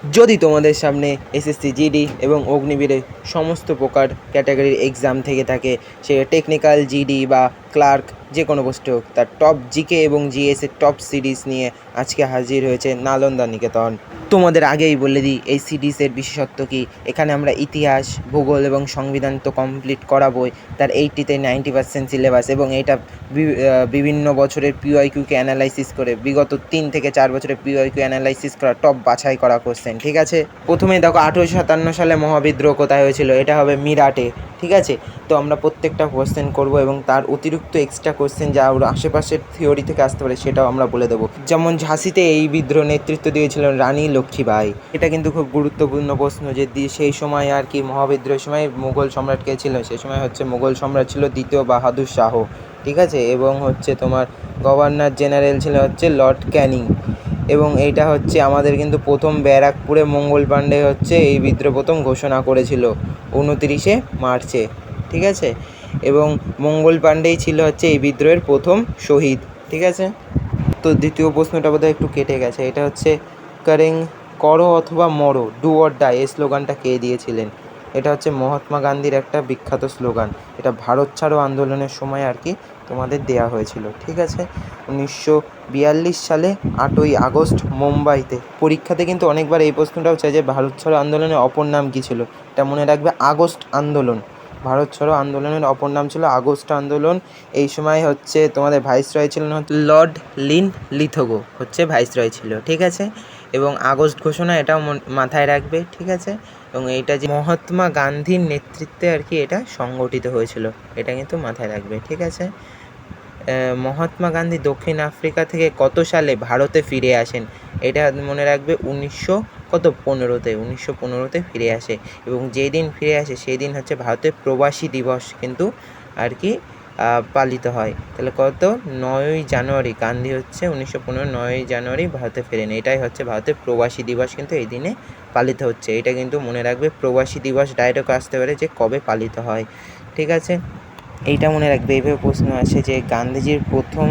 যদি তোমাদের সামনে এসএসসি জিডি এবং অগ্নিবীরে সমস্ত প্রকার ক্যাটাগরির এক্সাম থেকে থাকে, সে টেকনিক্যাল, জিডি বা ক্লার্ক, যে কোনো পোস্টে হোক, তার টপ জিকে এবং জিএসের টপ সিরিজ নিয়ে আজকে হাজির হয়েছে নালন্দা নিকেতন। তোমাদের আগেই বলে দিই এই সিরিজের বিশেষত্ব কী। এখানে আমরা ইতিহাস, ভূগোল এবং সংবিধান তো কমপ্লিট করাবোই, তার 80তে 90% সিলেবাস, এবং এটা বিভিন্ন বছরের পিওয়াইকিউকে অ্যানালাইসিস করে, বিগত 3 থেকে 4 বছরের পিওয়াইকিউ অ্যানালাইসিস করা টপ বাছাই করা কোশ্চেন। ঠিক আছে, প্রথমেই দেখো 1857 সালে মহাবিদ্রোহ কোথায় হয়েছিল, এটা হবে মিরাটে। ঠিক আছে, তো আমরা প্রত্যেকটা কোশ্চেন করব এবং তার অতিরিক্ত এক্সট্রা কোশ্চেন যা ওর আশেপাশের থিওরি থেকে আসতে পারে সেটাও আমরা বলে দেবো। যেমন ঝাঁসিতে এই বিদ্রোহ নেতৃত্ব দিয়েছিলেন রানী লক্ষ্মীবাঈ। এটা কিন্তু খুব গুরুত্বপূর্ণ প্রশ্ন যে সেই সময় আর কি মহাবিদ্রোহের সময় মুঘল সম্রাট কে ছিল, সে সময় হচ্ছে মুঘল সম্রাট ছিল দ্বিতীয় বাহাদুর শাহ। ঠিক আছে, এবং হচ্ছে তোমার গভর্নর জেনারেল ছিল হচ্ছে লর্ড ক্যানিং। এবং এইটা হচ্ছে আমাদের কিন্তু প্রথম ব্যারাকপুরে মঙ্গল পাণ্ডে হচ্ছে এই বিদ্রোহ প্রথম ঘোষণা করেছিল 29শে মার্চে। ঠিক আছে, এবং মঙ্গল পাণ্ডেই ছিল হচ্ছে এই বিদ্রোহের প্রথম শহীদ। ঠিক আছে, তো দ্বিতীয় প্রশ্নটা বোধহয় একটু কেটে গেছে, এটা হচ্ছে কারেং, করো অথবা মরো, ডু অর ডাই, এই স্লোগানটা কে দিয়েছিলেন? এটা হচ্ছে মহাত্মা গান্ধীর একটা বিখ্যাত স্লোগান। এটা ভারত ছাড়ো আন্দোলনের সময় আর কি তোমাদের দেয়া হয়েছিল। ঠিক আছে, 1942 সালে 8ই আগস্ট মুম্বাইতে। পরীক্ষাতে কিন্তু অনেকবার এই প্রশ্নটাও চাই যে ভারত ছাড়ো আন্দোলনের অপর নাম কী ছিল। এটা মনে রাখবে, আগস্ট আন্দোলন। ভারত ছাড়ো আন্দোলনের অপর নাম ছিল আগস্ট আন্দোলন। এই সময় হচ্ছে তোমাদের ভাইসরয় ছিলেন লর্ড লিথগো হচ্ছে ভাইসরয় ছিল। ঠিক আছে, এবং আগস্ট ঘোষণা এটাও মাথায় রাখবে। ঠিক আছে, এবং এইটা যে মহাত্মা গান্ধীর নেতৃত্বে আর কি এটা সংগঠিত হয়েছিল, এটা কিন্তু মাথায় রাখবে। ঠিক আছে, মহাত্মা গান্ধী দক্ষিণ আফ্রিকা থেকে কত সালে ভারতে ফিরে আসেন? এটা মনে রাখবে 1915তে ফিরে আসে। এবং যেই দিন ফিরে আসে সেই দিন হচ্ছে ভারতের প্রবাসী দিবস কিন্তু আর কি পালিত হয়। তাহলে কত? 9ই জানুয়ারি গান্ধী হচ্ছে 1915 9ই জানুয়ারি ভারতে ফেরেন। এটাই হচ্ছে ভারতের প্রবাসী দিবস, কিন্তু এই দিনে পালিত হচ্ছে। এটা কিন্তু মনে রাখবে, প্রবাসী দিবস ডাইরেক্ট আসতে পারে যে কবে পালিত হয়। ঠিক আছে, এইটা মনে রাখবে। এইভাবে প্রশ্ন আসে যে গান্ধীজির প্রথম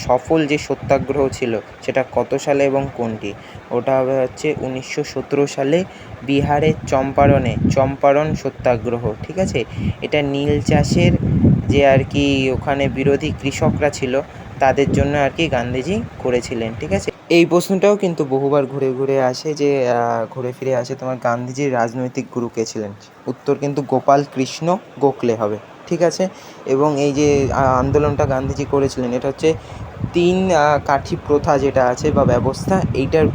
সফল যে সত্যাগ্রহ ছিল সেটা কত সালে এবং কোনটি? ওটা হবে হচ্ছে 1917 সালে বিহারের চম্পারণ সত্যাগ্রহ। ঠিক আছে, এটা নীল চাষের যে আর কি ওখানে বিরোধী কৃষকরা ছিল তাদের জন্য আর কি গান্ধীজি করেছিলেন। ঠিক আছে, এই প্রশ্নটাও কিন্তু বহুবার ঘুরে ঘুরে আসে যে ঘুরে ফিরে আসে, তোমার গান্ধীজির রাজনৈতিক গুরু কে ছিলেন? উত্তর কিন্তু গোপাল কৃষ্ণ গোখলে হবে। ঠিক আছে, এবং এই যে আন্দোলনটা গান্ধীজি করেছিলেন এটা হচ্ছে 3 কাঠি প্রথা যেটা আছে বা ব্যবস্থা, এইটার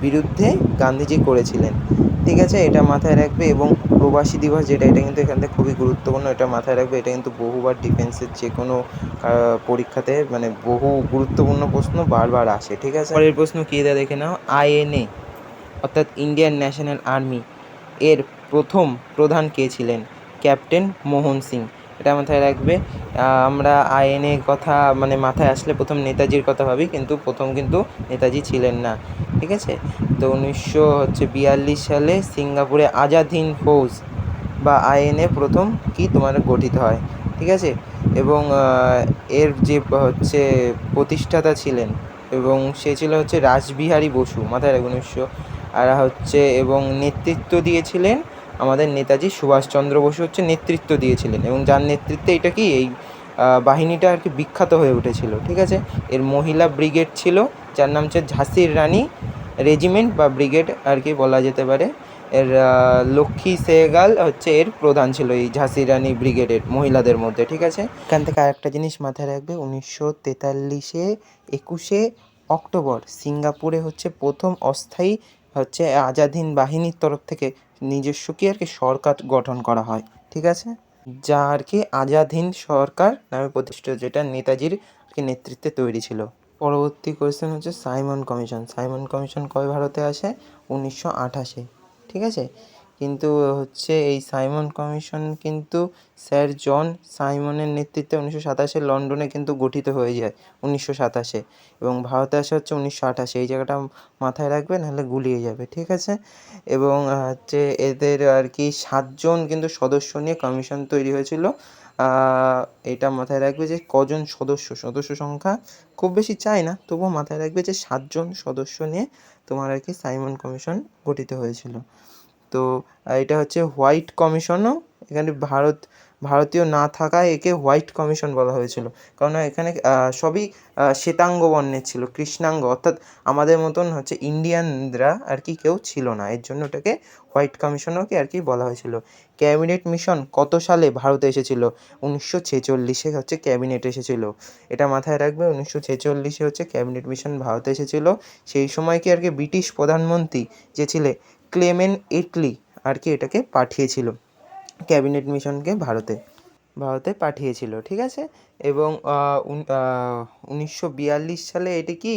বিরুদ্ধে গান্ধীজি করেছিলেন। ঠিক আছে, এটা মাথায় রাখবে। এবং প্রবাসী দিবস যেটা, এটা কিন্তু এখান থেকে খুবই গুরুত্বপূর্ণ, এটা মাথায় রাখবে। এটা কিন্তু বহুবার ডিফেন্সের যে কোনো পরীক্ষাতে মানে বহু গুরুত্বপূর্ণ প্রশ্ন বারবার আসে। ঠিক আছে, পরের প্রশ্ন কী দেয় দেখে নাও। আইএনএ অর্থাৎ ইন্ডিয়ান ন্যাশনাল আর্মি এর প্রথম প্রধান কে ছিলেন? ক্যাপ্টেন মোহন সিং। এটা মাথায় রাখবে। আমরা আইএনএ কথা মানে মাথায় আসলে প্রথম নেতাজির কথা ভাবি, কিন্তু প্রথম কিন্তু নেতাজি ছিলেন না। ঠিক আছে, তো 1942 সালে সিঙ্গাপুরে আজাদ হিন্দ ফৌজ বা আইএনএ প্রথম কি তোমার গঠিত হয়। ঠিক আছে, এবং এর যে হচ্ছে প্রতিষ্ঠাতা ছিলেন এবং সে ছিল হচ্ছে রাসবিহারী বসু, মাথায় রাখবেন। আর হচ্ছে এবং নেতৃত্ব দিয়েছিলেন আমাদের নেতাজি সুভাষচন্দ্র বসু হচ্ছে নেতৃত্ব দিয়েছিলেন, এবং যার নেতৃত্বে এটা কি এই বাহিনীটা আর কি বিখ্যাত হয়ে উঠেছিল। ঠিক আছে, এর মহিলা ব্রিগেড ছিল যার নাম হচ্ছে ঝাঁসির রানী রেজিমেন্ট বা ব্রিগেড আর কি বলা যেতে পারে। এর লক্ষ্মী সেহগাল হচ্ছে এর প্রধান ছিল এই ঝাঁসির রানী ব্রিগেডের মহিলাদের মধ্যে। ঠিক আছে, এখান থেকে আরেকটা জিনিস মাথায় রাখবে, 1943-এ 21শে অক্টোবর সিঙ্গাপুরে হচ্ছে প্রথম অস্থায়ী হচ্ছে আজাদ হিন্দ বাহিনীর তরফ থেকে নিজস্ব কি আর কি সরকার গঠন করা হয়। ঠিক আছে, যা আর কি আজাদ হিন্দ সরকার নামে প্রতিষ্ঠিত, যেটা নেতাজির কি নেতৃত্বে তৈরি ছিল। পরবর্তী কোয়েশ্চেন হচ্ছে সাইমন কমিশন। সাইমন কমিশন কবে ভারতে আসে? 1928-এ। ঠিক আছে, কিন্তু হচ্ছে এই সাইমন কমিশন কিন্তু স্যার জন সাইমনের নেতৃত্বে 1927 লন্ডনে কিন্তু গঠিত হয়ে যায় 1927, এবং ভারতে আসে হচ্ছে 1928। এই জায়গাটা মাথায় রাখবে, নাহলে গুলিয়ে যাবে, ঠিক আছে। এবং হচ্ছে এদের আর কি 7 জন কিন্তু সদস্য নিয়ে কমিশন তৈরি হয়েছিল। এটা মাথায় রাখবে যে কজন সদস্য সংখ্যা খুব বেশি চাই না, তবুও মাথায় রাখবে যে 7 জন সদস্য নিয়ে তোমার আর কি সাইমন কমিশন গঠিত হয়েছিল। তো এটা হচ্ছে হোয়াইট কমিশনও, এখানে ভারতীয় না থাকায় একে হোয়াইট কমিশন বলা হয়েছিল, কারণ এখানে সবই শ্বেতাঙ্গ বর্ণের ছিল, কৃষ্ণাঙ্গ, অর্থাৎ আমাদের মতন হচ্ছে ইন্ডিয়ানরা আর কি কেউ ছিল না, এর জন্য ওটাকে হোয়াইট কমিশনকে আর কি বলা হয়েছিল। ক্যাবিনেট মিশন কত সালে ভারতে এসেছিল? 1946 হচ্ছে ক্যাবিনেট এসেছিল, এটা মাথায় রাখবে। 1946 হচ্ছে ক্যাবিনেট মিশন ভারতে এসেছিল। সেই সময় কি আর কি ব্রিটিশ প্রধানমন্ত্রী যে ছিলেন ক্লেমেন্ট এটলি আর কি এটাকে পাঠিয়েছিল, ক্যাবিনেট মিশনকে ভারতে পাঠিয়েছিল, ঠিক আছে। এবং 1942 সালে এটি কি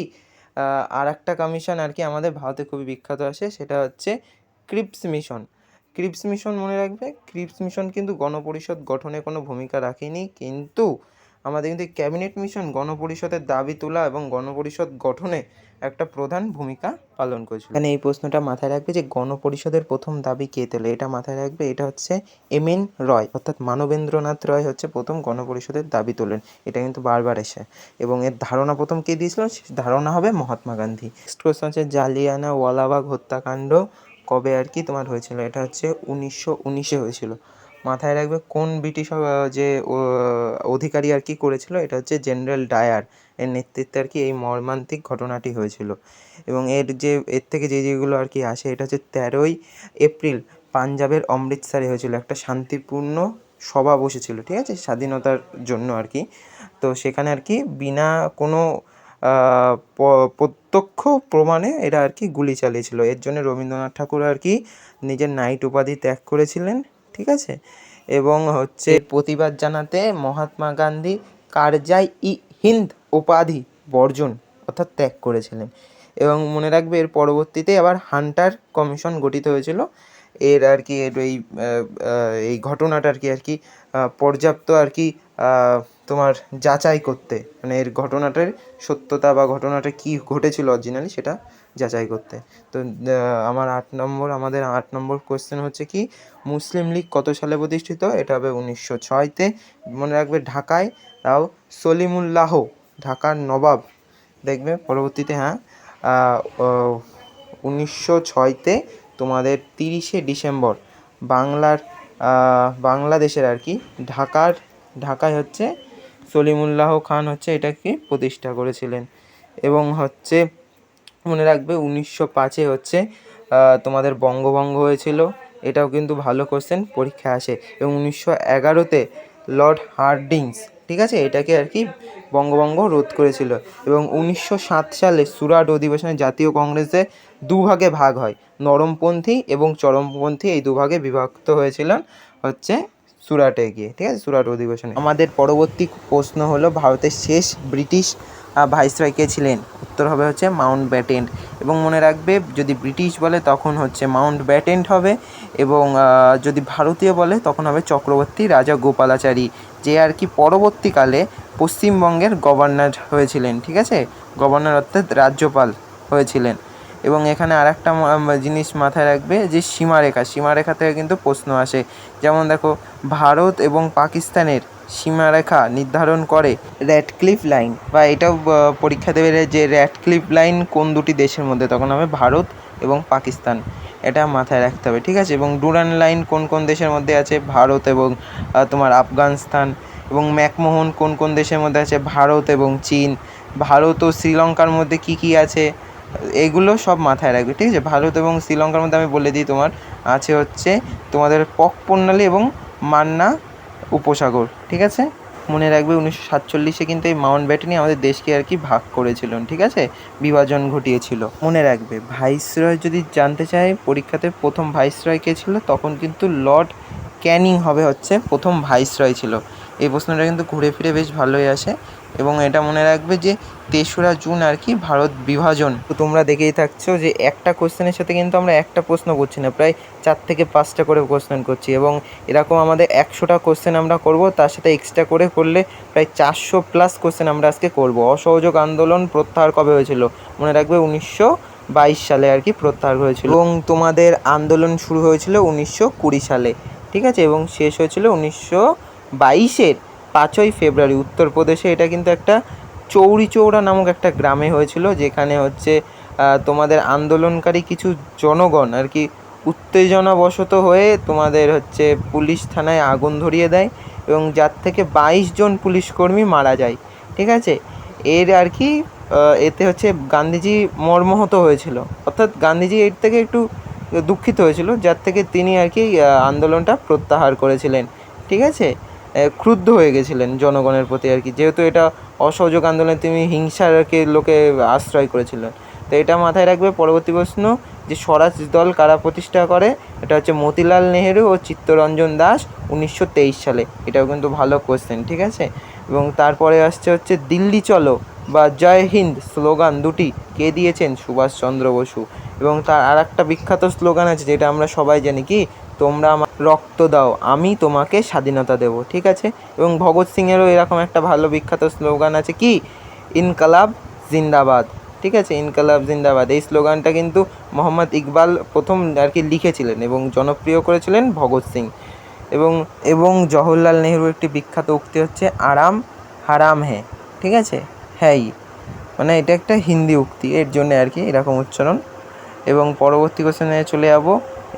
আর একটা কমিশন আর কি আমাদের ভারতে খুবই বিখ্যাত আসে, সেটা হচ্ছে ক্রিপস মিশন। ক্রিপস মিশন মনে রাখবে, ক্রিপস মিশন কিন্তু গণপরিষদ গঠনে কোনো ভূমিকা রাখেনি, কিন্তু আমাদের কিন্তু ক্যাবিনেট মিশন গণপরিষদের দাবি তোলা এবং গণপরিষদ গঠনে একটা প্রধান ভূমিকা পালন করেছিল। এখানে এই প্রশ্নটা মাথায় রাখবে যে গণপরিষদের প্রথম দাবি কে তোলে, এটা মাথায় রাখবে। এটা হচ্ছে এম.এন. রয়, অর্থাৎ মানবেন্দ্রনাথ রয় হচ্ছে প্রথম গণপরিষদের দাবি তোলেন, এটা কিন্তু বারবার এসে। এবং এর ধারণা প্রথম কে দিয়েছিল? ধারণা হবে মহাত্মা গান্ধী। নেক্সট কোয়েশ্চন হচ্ছে জালিয়ানওয়ালাবাগ হত্যাকাণ্ড কবে আর কি তোমার হয়েছিল? এটা হচ্ছে 1919 হয়েছিল। মাথায় রাখবে কোন ব্রিটিশ যে অধিকারী আর কি করেছিল, এটা হচ্ছে জেনারেল ডায়ার এর নেতৃত্বে আর কি এই মর্মান্তিক ঘটনাটি হয়েছিল। এবং এর থেকে যেগুলো আর কি আসে, এটা হচ্ছে 13ই এপ্রিল পাঞ্জাবের অমৃতসরে হয়েছিল, একটা শান্তিপূর্ণ সভা বসেছিল, ঠিক আছে, স্বাধীনতার জন্য আর কি। তো সেখানে আর কি বিনা কোনো প্রত্যক্ষ প্রমাণে এরা আর কি গুলি চালিয়েছিল, এর জন্য রবীন্দ্রনাথ ঠাকুর আর কি নিজের নাইট উপাধি ত্যাগ করেছিলেন, ঠিক আছে। এবং হচ্ছে প্রতিবাদ জানাতে মহাত্মা গান্ধী কারজাই-ই-হিন্দ উপাধি বর্জন অর্থাৎ ত্যাগ করেছিলেন। এবং মনে রাখবে এর পরবর্তীতে আবার হান্টার কমিশন গঠিত হয়েছিল, এর আর কি এই ঘটনাটা আর কি পর্যাপ্ত আর কি তোমার যাচাই করতে, মানে এর ঘটনাটার সত্যতা বা ঘটনাটা কি ঘটেছিল অরিজিনালি সেটা যাচাই করতে। তো আমাদের 8 নম্বর কোয়েশ্চেন হচ্ছে কি, মুসলিম লীগ কত সালে প্রতিষ্ঠিত? এটা হবে 1906-তে। মনে রাখবে ঢাকায়, তাও সলিমুল্লাহ ঢাকার নবাব, দেখবে পরবর্তীতে, হ্যাঁ, 1906-তে তোমাদের 30শে ডিসেম্বর বাংলাদেশের আর কি ঢাকায় হচ্ছে সলিমুল্লাহ খান হচ্ছে এটাকে প্রতিষ্ঠা করেছিলেন। এবং হচ্ছে মনে রাখবে 1905-এ হচ্ছে তোমাদের বঙ্গভঙ্গ হয়েছিল, এটাও কিন্তু ভালো কোশ্চেন পরীক্ষায় আসে। এবং 1911-তে লর্ড হার্ডিঞ্জ, ঠিক আছে, এটাকে আর কি বঙ্গভঙ্গ রোধ করেছিল। এবং 1907 সালে সুরাট অধিবেশনে জাতীয় কংগ্রেসে দুভাগে ভাগ হয়, নরমপন্থী এবং চরমপন্থী, এই দুভাগে বিভক্ত হয়েছিলেন হচ্ছে সুরাটে গিয়ে, ঠিক আছে, সুরাট অধিবেশনে। আমাদের পরবর্তী প্রশ্ন হলো ভারতের শেষ ব্রিটিশ ভাইসরয় কে ছিলেন? উত্তর হবে হচ্ছে মাউন্ট ব্যাটেন। এবং মনে রাখবে যদি ব্রিটিশ বলে তখন হচ্ছে মাউন্ট ব্যাটেন হবে, এবং যদি ভারতীয় বলে তখন হবে চক্রবর্তী রাজা গোপালাচারী, যে আর কি পরবর্তীকালে পশ্চিমবঙ্গের গভর্নর হয়েছিলেন, ঠিক আছে, গভর্নর অর্থাৎ রাজ্যপাল হয়েছিলেন। এবং এখানে আর একটা জিনিস মাথায় রাখবে যে সীমারেখা থেকে কিন্তু প্রশ্ন আসে, যেমন দেখো ভারত এবং পাকিস্তানের সীমারেখা নির্ধারণ করে র্যাডক্লিফ লাইন, বা এটাও পরীক্ষা দেবে যে র্যাডক্লিফ লাইন কোন দুটি দেশের মধ্যে, তখন হবে ভারত এবং পাকিস্তান, এটা মাথায় রাখতে হবে, ঠিক আছে। এবং ডুরান্ড লাইন কোন কোন দেশের মধ্যে আছে? ভারত এবং তোমার আফগানিস্তান। এবং ম্যাকমোহন কোন কোন দেশের মধ্যে আছে? ভারত এবং চীন। ভারত ও শ্রীলঙ্কার মধ্যে কি কি আছে? এগুলো সব মাথায় রাখবে, ঠিক আছে। ভারত এবং শ্রীলঙ্কার মধ্যে আমি বলে দিই, তোমার আছে হচ্ছে তোমাদের পক প্রণালী এবং মান্না উপসাগর, ঠিক আছে। মনে রাখবে 1947-এ কিন্তু এই মাউন্ট ব্যাটেনই আমাদের দেশকে আর কি ভাগ করেছিলেন, ঠিক আছে, বিভাজন ঘটিয়েছিল। মনে রাখবে ভাইসরয় যদি জানতে চাই পরীক্ষাতে প্রথম ভাইসরয় কে ছিল, তখন কিন্তু লর্ড ক্যানিং হবে হচ্ছে প্রথম ভাইসরয় ছিল। এই প্রশ্নটা কিন্তু ঘুরে ফিরে বেশ ভালোই আসে। এবং এটা মনে রাখবে যে ৩রা জুন আর কি ভারত বিভাজন। তো তোমরা দেখেই থাকছো যে একটা কোশ্চেনের সাথে কিন্তু আমরা একটা প্রশ্ন করছি না, প্রায় 4 থেকে 5টা করে কোশ্চেন করছি, এবং এরকম আমাদের 100টা কোশ্চেন আমরা করব, তার সাথে এক্সট্রা করে করলে প্রায় 400+ কোশ্চেন আমরা আজকে করব। অসহযোগ আন্দোলন প্রত্যাহার কবে হয়েছিল? মনে রাখবে 1922 সালে আর কি প্রত্যাহার হয়েছিল, এবং তোমাদের আন্দোলন শুরু হয়েছিল 1920 সালে, ঠিক আছে, এবং শেষ হয়েছিল 1922-এর 5ই ফেব্রুয়ারি উত্তরপ্রদেশে। এটা কিন্তু একটা চৌরি চৌরা নামক একটা গ্রামে হয়েছিল, যেখানে হচ্ছে তোমাদের আন্দোলনকারী কিছু জনগণ আর কি উত্তেজনাবশত হয়ে তোমাদের হচ্ছে পুলিশ থানায় আগুন ধরিয়ে দেয়, এবং যার থেকে 22 জন পুলিশকর্মী মারা যায়, ঠিক আছে। এর আর কি এতে হচ্ছে গান্ধীজি মর্মাহত হয়েছিল, অর্থাৎ গান্ধীজি এর থেকে একটু দুঃখিত হয়েছিল, যার থেকে তিনি আর কি আন্দোলনটা প্রত্যাহার করেছিলেন, ঠিক আছে। ক্রুদ্ধ হয়ে গেছিলেন জনগণের প্রতি আর কি, যেহেতু এটা অসহযোগ আন্দোলনে তিনি হিংসাকে লোকে আশ্রয় করেছিলেন। তো এটা মাথায় রাখবে। পরবর্তী প্রশ্ন, যে স্বরাজ দল কারা প্রতিষ্ঠা করে? এটা হচ্ছে মতিলাল নেহেরু ও চিত্তরঞ্জন দাস 1923 সালে। এটাও কিন্তু ভালো কোশ্চেন, ঠিক আছে। এবং তারপরে আসছে হচ্ছে দিল্লি চলো বা জয় হিন্দ স্লোগান দুটি কে দিয়েছেন? সুভাষচন্দ্র বসু। এবং তার আর একটা বিখ্যাত স্লোগান আছে যেটা আমরা সবাই জানি, কি? তোমরা আমার রক্ত দাও, আমি তোমাকে স্বাধীনতা দেব, ঠিক আছে। এবং ভগৎ সিংয়েরও এরকম একটা ভালো বিখ্যাত স্লোগান আছে, কি? ইনকালাব জিন্দাবাদ, ঠিক আছে, ইনকালাব জিন্দাবাদ। এই স্লোগানটা কিন্তু মোহাম্মদ ইকবাল প্রথম আর কি লিখেছিলেন এবং জনপ্রিয় করেছিলেন ভগৎ সিং। এবং জওহরলাল নেহরুর একটি বিখ্যাত উক্তি হচ্ছে আরাম হারাম হে, ঠিক আছে, হ্যাঁ, মানে এটা একটা হিন্দি উক্তি, এর জন্য আর কি এরকম উচ্চারণ। এবং পরবর্তী কোশ্চেনে চলে যাবো।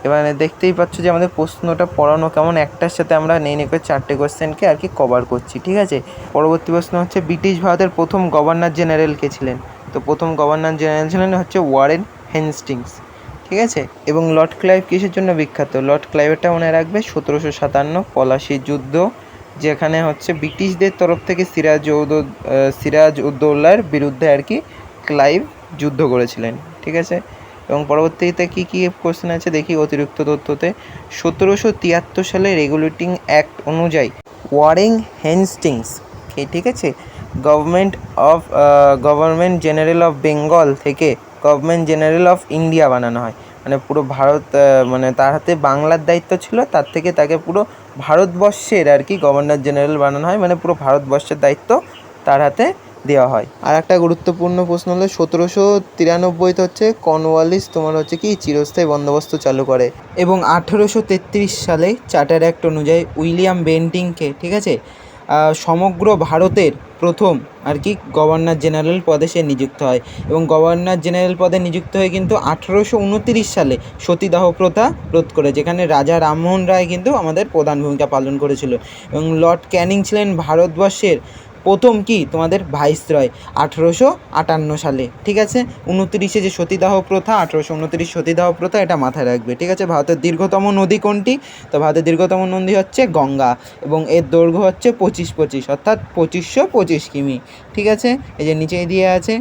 এবারে দেখতেই পাচ্ছ যে আমাদের প্রশ্নটা পড়ানো কেমন, একটার সাথে আমরা নেই করে 4টে কোশ্চেনকে আর কি কভার করছি, ঠিক আছে। পরবর্তী প্রশ্ন হচ্ছে ব্রিটিশ ভারতের প্রথম গভর্নর জেনারেল কে ছিলেন? তো প্রথম গভর্নর জেনারেল ছিলেন হচ্ছে ওয়ারেন হেস্টিংস, ঠিক আছে। এবং লর্ড ক্লাইভ কিসের জন্য বিখ্যাত? লর্ড ক্লাইভেরটা মনে রাখবে 1757 পলাশির যুদ্ধ, যেখানে হচ্ছে ব্রিটিশদের তরফ থেকে সিরাজ উদ্দৌলার বিরুদ্ধে আর কি ক্লাইভ যুদ্ধ করেছিলেন, ঠিক আছে। এবং পরবর্তীতে কী কী কোশ্চেন আছে দেখি অতিরিক্ত তথ্যতে। 1773 সালে রেগুলেটিং অ্যাক্ট অনুযায়ী ওয়ারেন হেস্টিংস, ঠিক আছে, গভর্নমেন্ট জেনারেল অফ বেঙ্গল থেকে গভর্নমেন্ট জেনারেল অফ ইন্ডিয়া বানানো হয়। মানে পুরো ভারত, মানে তার হাতে বাংলার দায়িত্ব ছিল, তার থেকে তাকে পুরো ভারতবর্ষের আর কি গভর্নর জেনারেল বানানো হয়, মানে পুরো ভারতবর্ষের দায়িত্ব তার হাতে দেওয়া হয়। আর একটা গুরুত্বপূর্ণ প্রশ্ন হলো 1793 হচ্ছে কর্নওয়ালিস তোমার হচ্ছে কি চিরস্থায়ী বন্দোবস্ত চালু করে। এবং 1833 সালে চার্টার অ্যাক্ট অনুযায়ী উইলিয়াম বেন্টিংকে, ঠিক আছে, সমগ্র ভারতের প্রথম আর কি গভর্নর জেনারেল পদে সে নিযুক্ত হয়। এবং গভর্নর জেনারেল পদে নিযুক্ত হয়ে কিন্তু 1829 সালে সতীদাহ প্রথা রোধ করে, যেখানে রাজা রামমোহন রায় কিন্তু আমাদের প্রধান ভূমিকা পালন করেছিল। এবং লর্ড ক্যানিং ছিলেন ভারতবর্ষের প্রথম কি তোমাদের ভাইসরয় 1858 সালে, ঠিক আছে। 29-এ যে সতীদাহ প্রথা, 1829 সতীদাহ প্রথা, এটা মাথায় রাখবে, ঠিক আছে। ভারতের দীর্ঘতম নদী কোনটি? তো ভারতের দীর্ঘতম নদী হচ্ছে গঙ্গা, এবং এর দৈর্ঘ্য হচ্ছে 2525, অর্থাৎ 2525 কিমি, ঠিক আছে। এই যে নিচেই দিয়ে আছে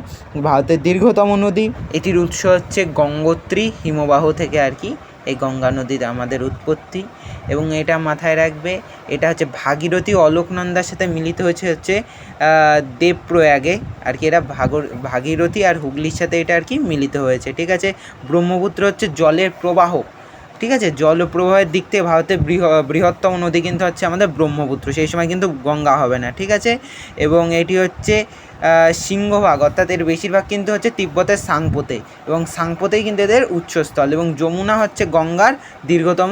ভারতের দীর্ঘতম নদী, এটির উৎস হচ্ছে গঙ্গোত্রী হিমবাহ থেকে আর কি এই গঙ্গা নদীর আমাদের উৎপত্তি। এবং এটা মাথায় রাখবে, এটা হচ্ছে ভাগীরথী অলোকনন্দার সাথে মিলিত হচ্ছে দেবপ্রয়াগে আর কি, এটা ভাগীরথী আর হুগলির সাথে এটা আর কি মিলিত হয়েছে, ঠিক আছে। ব্রহ্মপুত্র হচ্ছে জলের প্রবাহ, ঠিক আছে, জল প্রবাহের দিক থেকে ভারতের বৃহত্তম নদী কিন্তু হচ্ছে আমাদের ব্রহ্মপুত্র, সেই সময় কিন্তু গঙ্গা হবে না, ঠিক আছে। এবং এটি হচ্ছে সিংহভাগ, অর্থাৎ এর বেশিরভাগ কিন্তু হচ্ছে তিব্বতের সাংপোতে, এবং সাংপোতেই কিন্তু এদের উৎসস্থল। এবং যমুনা হচ্ছে গঙ্গার দীর্ঘতম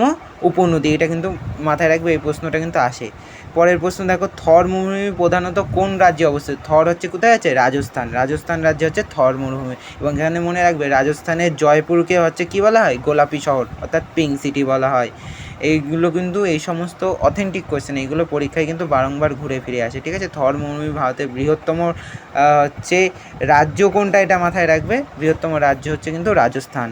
উপনদী, এটা কিন্তু মাথায় রাখবে, এই প্রশ্নটা কিন্তু আসে। পরের প্রশ্ন দেখো, থর মরুভূমি প্রধানত কোন রাজ্যে অবস্থিত? থর হচ্ছে কোথায় আছে? রাজস্থান রাজ্যে হচ্ছে থর মরুভূমি। এবং এখানে মনে রাখবে রাজস্থানের জয়পুরকে হচ্ছে কী বলা হয়? গোলাপি শহর, অর্থাৎ পিঙ্ক সিটি বলা হয়। এইগুলো কিন্তু এই সমস্ত অথেন্টিক কোয়েশ্চেন, এইগুলো পরীক্ষায় কিন্তু বারংবার ঘুরে ফিরে আসে, ঠিক আছে। থর মরুভূমি ভারতের বৃহত্তম হচ্ছে রাজ্য কোনটা, এটা মাথায় রাখবে, বৃহত্তম রাজ্য হচ্ছে কিন্তু রাজস্থান।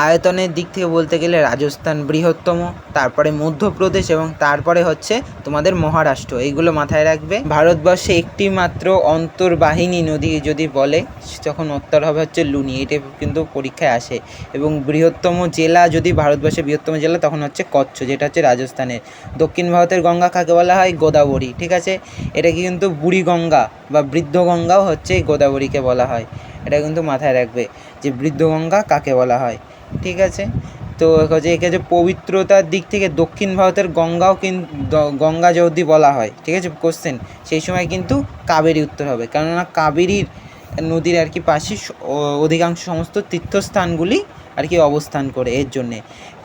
আয়তনের দিক থেকে বলতে গেলে রাজস্থান বৃহত্তম, তারপরে মধ্যপ্রদেশ এবং তারপরে হচ্ছে তোমাদের মহারাষ্ট্র, এইগুলো মাথায় রাখবে। ভারতবর্ষে একটি মাত্র অন্তর্বাহিনী নদী যদি বলে তখন উত্তর হবে হচ্ছে লুনি, এটা কিন্তু পরীক্ষায় আসে। এবং বৃহত্তম জেলা যদি ভারতবর্ষের বৃহত্তম জেলা তখন হচ্ছে কচ্ছ, যেটা হচ্ছে রাজস্থানের। দক্ষিণ ভারতের গঙ্গা কাকে বলা হয়? গোদাবরী, ঠিক আছে। এটা কিন্তু বুড়ি গঙ্গা বা বৃদ্ধ গঙ্গাও হচ্ছে গোদাবরীকে বলা হয়, এটা কিন্তু মাথায় রাখবে যে বৃদ্ধ গঙ্গা কাকে বলা হয়, ঠিক আছে। তো একে যে পবিত্রতার দিক থেকে দক্ষিণ ভারতের গঙ্গাও কিন্তু গঙ্গা যদি বলা হয়, ঠিক আছে কোশ্চেন, সেই সময় কিন্তু কাবেরী উত্তর হবে, কেননা কাবেরীর নদীর আর কি পাশে অধিকাংশ সমস্ত তীর্থস্থানগুলি আর কি অবস্থান করে, এর জন্যে।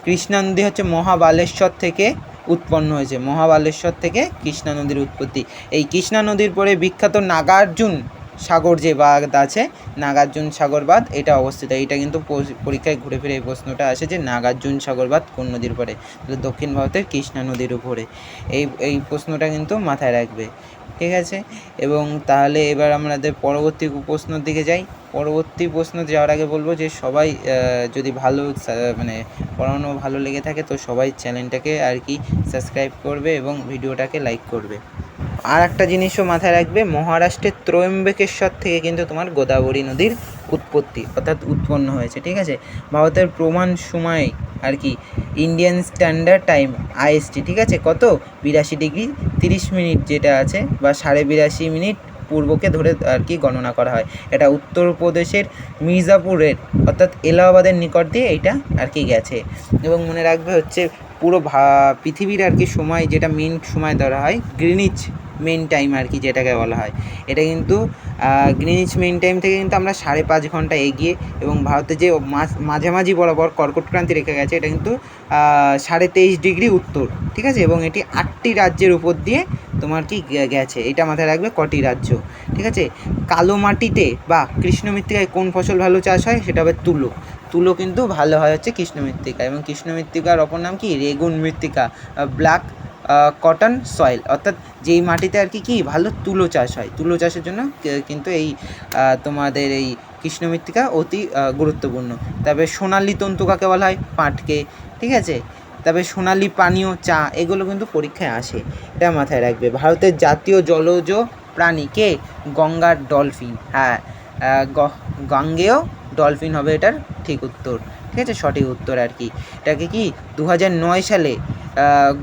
কৃষ্ণা নদী হচ্ছে মহাবালেশ্বর থেকে উৎপন্ন হয়েছে, মহাবালেশ্বর থেকে কৃষ্ণা নদীর উৎপত্তি। এই কৃষ্ণা নদীর পরে বিখ্যাত নাগার্জুন সাগর যে বাঁধ আছে, নাগার্জুন সাগর বাঁধ, এটা অবস্থিত। এইটা কিন্তু পরীক্ষায় ঘুরে ফিরে এই প্রশ্নটা আসে যে নাগার্জুন সাগর বাঁধ কোন নদীর উপরে? দক্ষিণ ভারতের কৃষ্ণা নদীর উপরে। এই প্রশ্নটা কিন্তু মাথায় রাখবে, ঠিক আছে। এবং তাহলে এবার আমাদের পরবর্তী প্রশ্নের দিকে যাই। পরবর্তী প্রশ্ন যাওয়ার আগে বলবো যে সবাই যদি ভালো মানে পড়ানো ভালো লেগে থাকে তো সবাই চ্যানেলটাকে আর কি সাবস্ক্রাইব করবে এবং ভিডিওটাকে লাইক করবে। আর একটা জিনিসও মাথায় রাখবে, মহারাষ্ট্রের ত্রয়ম্বকেশ্বর থেকে কিন্তু তোমার গোদাবরী নদীর উৎপত্তি অর্থাৎ উৎপন্ন হয়েছে, ঠিক আছে। ভারতের প্রমাণ সময় আর কি ইন্ডিয়ান স্ট্যান্ডার্ড টাইম আইএসটি, ঠিক আছে, কত 82°30' যেটা আছে, বা 82.5 মিনিট পূর্বকে ধরে আর কি গণনা করা হয়। এটা উত্তরপ্রদেশের মির্জাপুরের অর্থাৎ এলাহাবাদের নিকট দিয়ে এইটা আর কি গেছে। এবং মনে রাখবে হচ্ছে পুরো পৃথিবীর আর কি সময় যেটা মেন সময় ধরা হয় গ্রিনিচ মেন টাইম আর কি, যেটাকে বলা হয়, এটা কিন্তু গ্রিনিচ মেন টাইম থেকে কিন্তু আমরা 5.5 ঘন্টা এগিয়ে। এবং ভারতে যে মাঝামাঝি বরাবর কর্কট ক্রান্তি রেখে গেছে, এটা কিন্তু 23.5° উত্তর, ঠিক আছে। এবং এটি 8টি রাজ্যের উপর দিয়ে তোমার কি গেছে, এটা মাথায় রাখবে কটি রাজ্য, ঠিক আছে। কালো মাটিতে বা কৃষ্ণ মৃত্তিকায় কোন ফসল ভালো চাষ হয়? সেটা হবে তুলো। তুলো কিন্তু ভালো হয় হচ্ছে কৃষ্ণ মৃত্তিকা, এবং কৃষ্ণ মৃত্তিকার অপর নাম কি? রেগুন মৃত্তিকা, ব্ল্যাক কটন সয়েল, অর্থাৎ যেই মাটিতে আর কি ভালো তুলো চাষ হয়, তুলো চাষের জন্য কিন্তু এই তোমাদের এই কৃষ্ণ মৃত্তিকা অতি গুরুত্বপূর্ণ। তবে সোনালী তন্তু কাকে বলা হয়? পাটকে, ঠিক আছে। তবে সোনালী পানীয় চা, এগুলো কিন্তু পরীক্ষায় আসে, এটা মাথায় রাখবে। ভারতের জাতীয় জলজ প্রাণী কে? গঙ্গার ডলফিন, হ্যাঁ, গাঙ্গেয় ডলফিন হবে এটার ঠিক উত্তর, ঠিক আছে, সঠিক উত্তর আর কি। এটাকে কি 2009 সালে